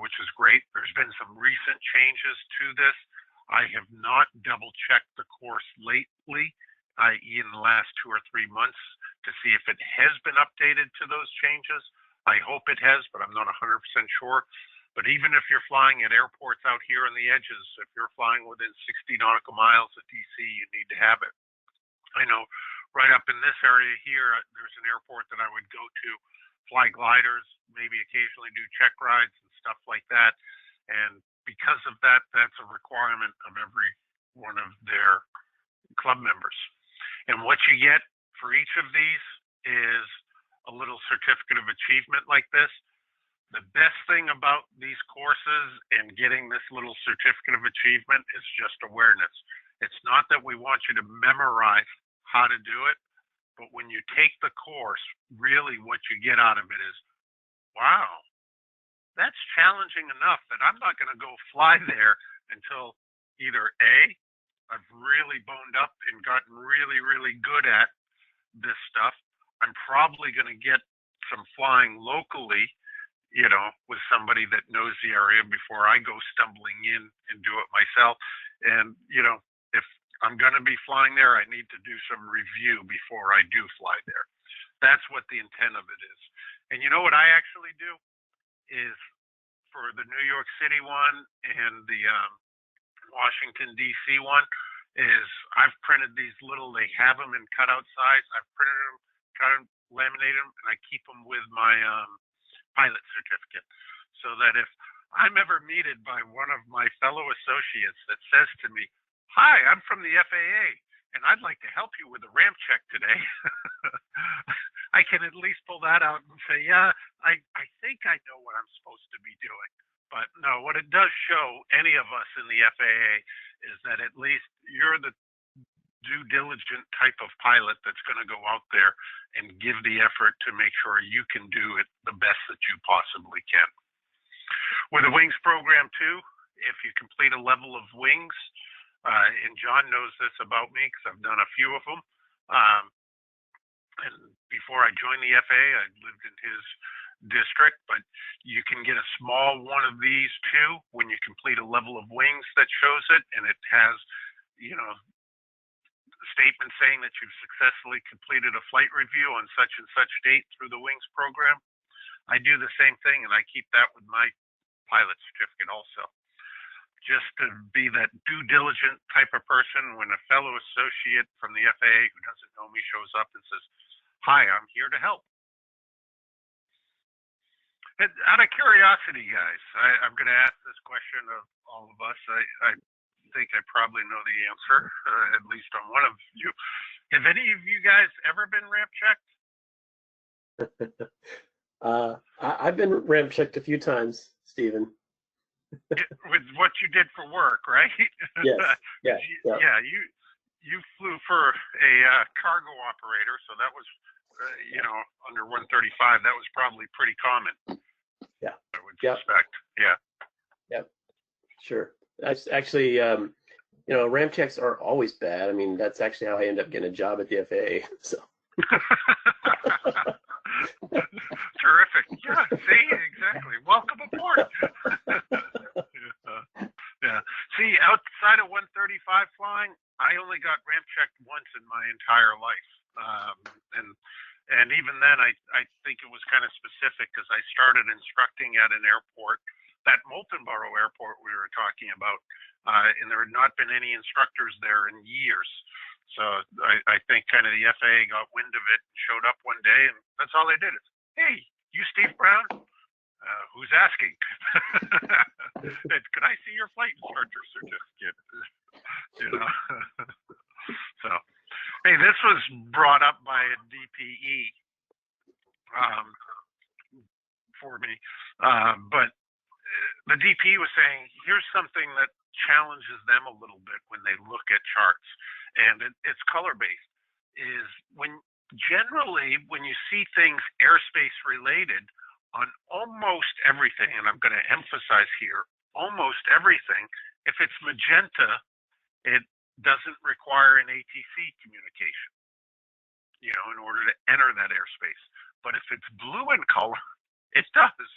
which is great. There's been some recent changes to this. I have not double-checked the course lately, i.e. in the last 2 or 3 months, to see if it has been updated to those changes. I hope it has, but I'm not 100% sure. But even if you're flying at airports out here on the edges, if you're flying within 60 nautical miles of DC, you need to have it. I know right up in this area here, there's an airport that I would go to, fly gliders, maybe occasionally do check rides and stuff like that. And because of that, that's a requirement of every one of their club members. And what you get for each of these is a little certificate of achievement like this. The best thing about these courses and getting this little certificate of achievement is just awareness. It's not that we want you to memorize how to do it, but when you take the course, really what you get out of it is, wow, that's challenging enough that I'm not going to go fly there until either A, I've really boned up and gotten really, really good at this stuff. I'm probably going to get some flying locally, you know, with somebody that knows the area before I go stumbling in and do it myself. And, you know, if I'm going to be flying there, I need to do some review before I do fly there. That's what the intent of it is. And you know what I actually do is for the New York City one and the Washington, D.C. one, is I've printed these little, they have them in cutout size. I've printed them, cut them, laminated them, and I keep them with my pilot certificate, so that if I'm ever meted by one of my fellow associates that says to me, "Hi, I'm from the FAA, and I'd like to help you with a ramp check today," I can at least pull that out and say, yeah, I think I know what I'm supposed to be doing. But no, what it does show any of us in the FAA is that at least you're the due diligent type of pilot that's going to go out there and give the effort to make sure you can do it the best that you possibly can. With the wings program too, if you complete a level of wings, and John knows this about me because I've done a few of them, and before I joined the FAA, I lived in his district, but you can get a small one of these too when you complete a level of wings that shows it, and it has, you know, statement saying that you've successfully completed a flight review on such and such date through the wings program. I do the same thing, and I keep that with my pilot certificate also, just to be that due diligent type of person when a fellow associate from the FAA who doesn't know me shows up and says, "Hi, I'm here to help." And out of curiosity, guys, I'm going to ask this question of all of us. I think I probably know the answer, at least on one of you. Have any of you guys ever been ramp checked? I've been ramp checked a few times, Stephen. With what you did for work, right? Yes. Yeah. Yeah. You flew for a cargo operator, so that was, you know, under 135. That was probably pretty common. Yeah. I would suspect. Yeah. Yep. Sure. Actually, you know, ramp checks are always bad. I mean, that's actually how I end up getting a job at the FAA. So. Terrific. Yeah, see, exactly. Welcome aboard. Yeah. See, outside of 135 flying, I only got ramp checked once in my entire life. And even then, I think it was kind of specific because I started instructing at an airport, that Moultonborough airport we were talking about, and there had not been any instructors there in years. So I think kind of the FAA got wind of it, showed up one day, and that's all they did. Is, hey, you Steve Brown? Who's asking? Could I see your flight instructor certificate? You know. So, hey, this was brought up by a DPE for me, but the DPE was saying here's something that challenges them a little bit when they look at charts, and it's color based. Is generally when you see things airspace related on almost everything, and I'm going to emphasize here, almost everything, if it's magenta, it doesn't require an ATC communication, you know, in order to enter that airspace. But if it's blue in color, it does.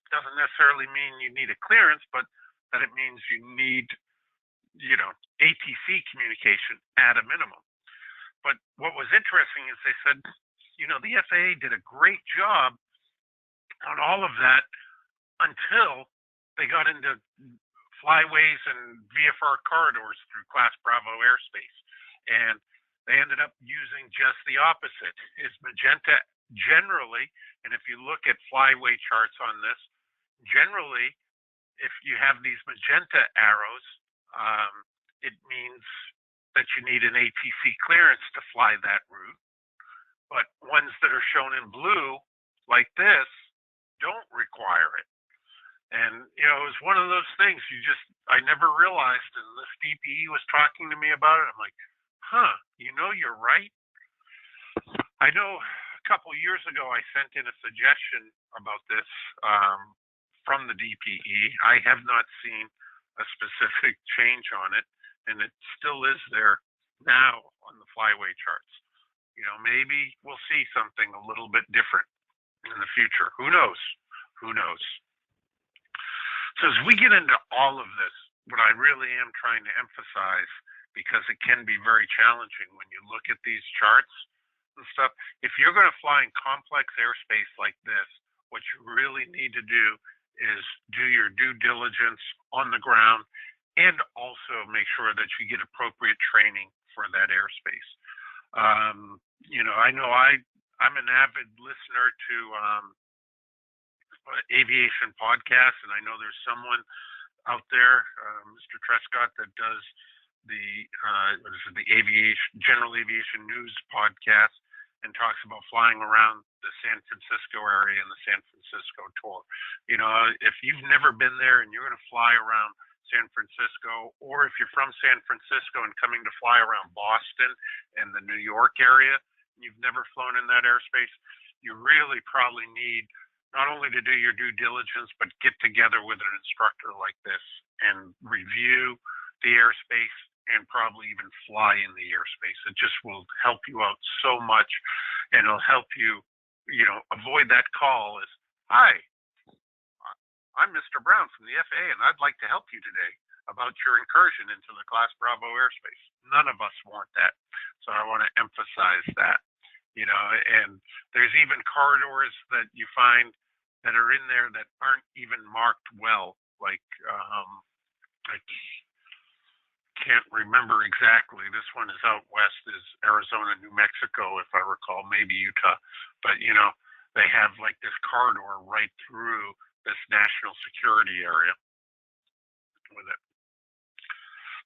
Doesn't necessarily mean you need a clearance, but that it means you need, you know, ATC communication at a minimum. But what was interesting is they said, you know, the FAA did a great job on all of that until they got into flyways and VFR corridors through Class Bravo airspace. And they ended up using just the opposite. Is magenta generally, and if you look at flyway charts on this, generally, if you have these magenta arrows, it means that you need an ATC clearance to fly that route. But ones that are shown in blue, like this, don't require it. And, you know, it was one of those things I never realized, and this DPE was talking to me about it. I'm like, huh, you know, you're right. I know a couple years ago I sent in a suggestion about this from the DPE. I have not seen a specific change on it, and it still is there now on the flyway charts. You know, maybe we'll see something a little bit different in the future. Who knows? Who knows? So as we get into all of this, what I really am trying to emphasize, because it can be very challenging when you look at these charts and stuff, if you're going to fly in complex airspace like this, what you really need to do is do your due diligence on the ground and also make sure that you get appropriate training for that airspace. You know I'm an avid listener to aviation podcasts, and I know there's someone out there, Mr. Trescott, that does the General Aviation News podcast and talks about flying around the San Francisco area and the San Francisco tour. You know, if you've never been there and you're going to fly around San Francisco, or if you're from San Francisco and coming to fly around Boston and the New York area, and you've never flown in that airspace, you really probably need not only to do your due diligence, but get together with an instructor like this and review the airspace and probably even fly in the airspace. It just will help you out so much, and it'll help you, you know, avoid that call as, hi, I'm Mr. Brown from the FAA, and I'd like to help you today about your incursion into the Class Bravo airspace. None of us want that. So I want to emphasize that, you know, and there's even corridors that you find that are in there that aren't even marked well. Like, I can't remember exactly. This one is out west, is Arizona, New Mexico, if I recall, maybe Utah. But, you know, they have like this corridor right through this national security area with it.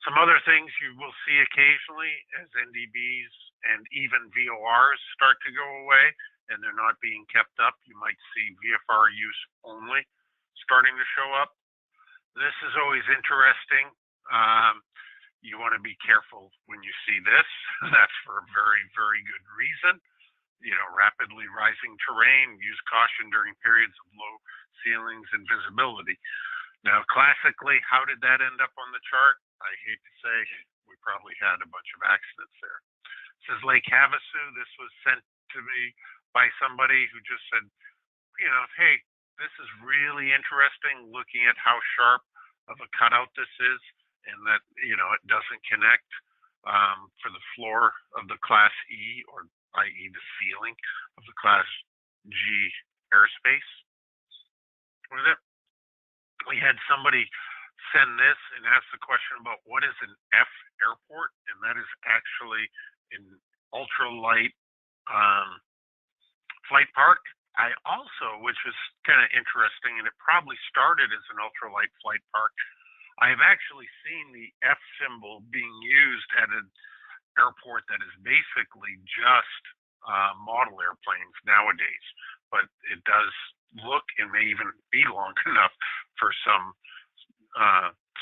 Some other things you will see occasionally as NDBs and even VORs start to go away and they're not being kept up, you might see VFR use only starting to show up. This is always interesting. You want to be careful when you see this. That's for a very, very good reason. You know, rapidly rising terrain, use caution during periods of low ceilings and visibility. Now, classically, how did that end up on the chart? I hate to say, we probably had a bunch of accidents there. This is Lake Havasu. This was sent to me by somebody who just said, hey, this is really interesting looking at how sharp of a cutout this is, and that, it doesn't connect for the floor of the Class E, or i.e. the ceiling of the Class G airspace with it. We had somebody send this and ask the question about what is an F airport, and that is actually an ultralight flight park. I also, which is kind of interesting, and it probably started as an ultralight flight park, I have actually seen the F symbol being used at an airport that is basically just model airplanes nowadays, but it does look and may even be long enough for some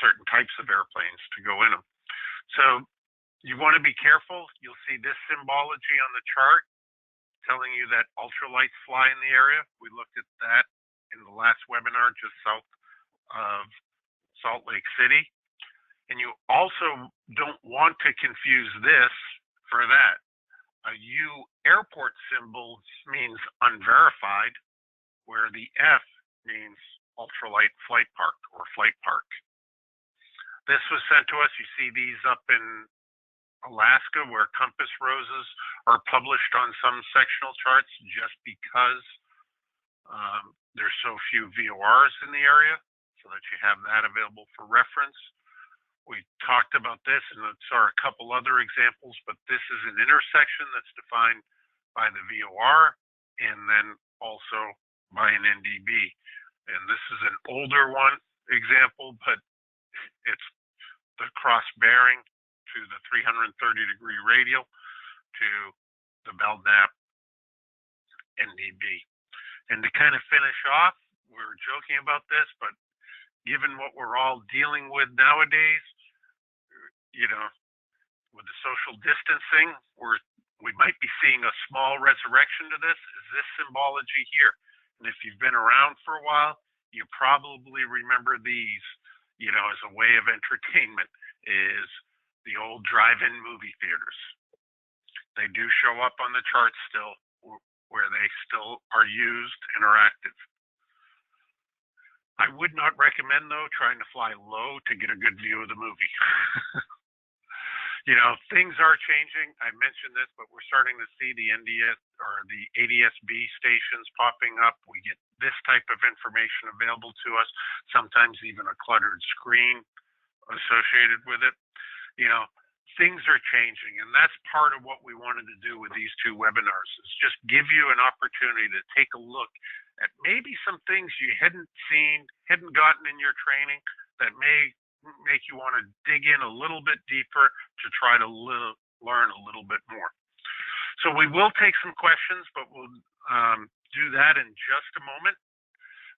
certain types of airplanes to go in them. So you want to be careful. You'll see this symbology on the chart telling you that ultralights fly in the area. We looked at that in the last webinar just south of Salt Lake City. And you also don't want to confuse this for that. A U airport symbol means unverified, where the F means ultralight flight park or flight park. This was sent to us. You see these up in Alaska, where compass roses are published on some sectional charts just because there's so few VORs in the area, so that you have that available for reference. We talked about this, and there are a couple other examples, but this is an intersection that's defined by the VOR and then also by an NDB. And this is an older one example, but it's the cross bearing to the 330-degree radial to the Belknap NDB. And to kind of finish off, we were joking about this, but given what we're all dealing with nowadays, with the social distancing, we might be seeing a small resurrection to this, is this symbology here. And if you've been around for a while, you probably remember these, as a way of entertainment, is the old drive-in movie theaters. They do show up on the chart still, where they still are used and are active. I would not recommend, though, trying to fly low to get a good view of the movie. Things are changing. I mentioned this, but we're starting to see the NDS or the ADIZ stations popping up. We get this type of information available to us, sometimes even a cluttered screen associated with it. Things are changing, and that's part of what we wanted to do with these two webinars, is just give you an opportunity to take a look at maybe some things you hadn't seen, hadn't gotten in your training, that may make you want to dig in a little bit deeper to try to learn a little bit more. So we will take some questions, but we'll do that in just a moment.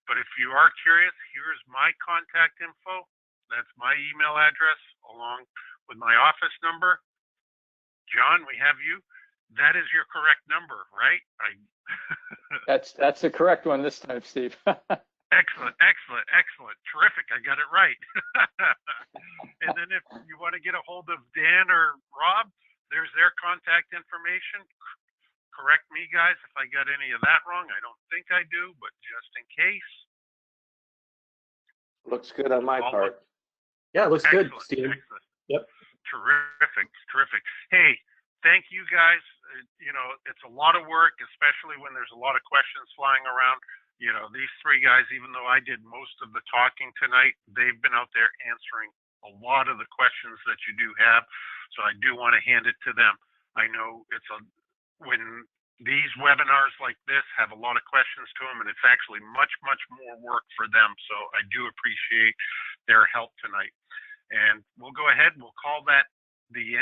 But if you are curious, here's my contact info. That's my email address along with my office number. John, we have you. That is your correct number, right? That's the correct one this time, Steve. Excellent. Terrific. I got it right. And then if you want to get a hold of Dan or Rob, there's their contact information. Correct me, guys, if I got any of that wrong. I don't think I do, but just in case. Looks good on my part. Yeah, it looks Excellent, good, Steve. Excellent. Yep. Terrific. Hey, thank you, guys. It's a lot of work, especially when there's a lot of questions flying around. These three guys, even though I did most of the talking tonight, they've been out there answering a lot of the questions that you do have. So I do want to hand it to them. I know when these webinars like this have a lot of questions to them, and it's actually much more work for them. So I do appreciate their help tonight. And we'll go ahead, we'll call that the end.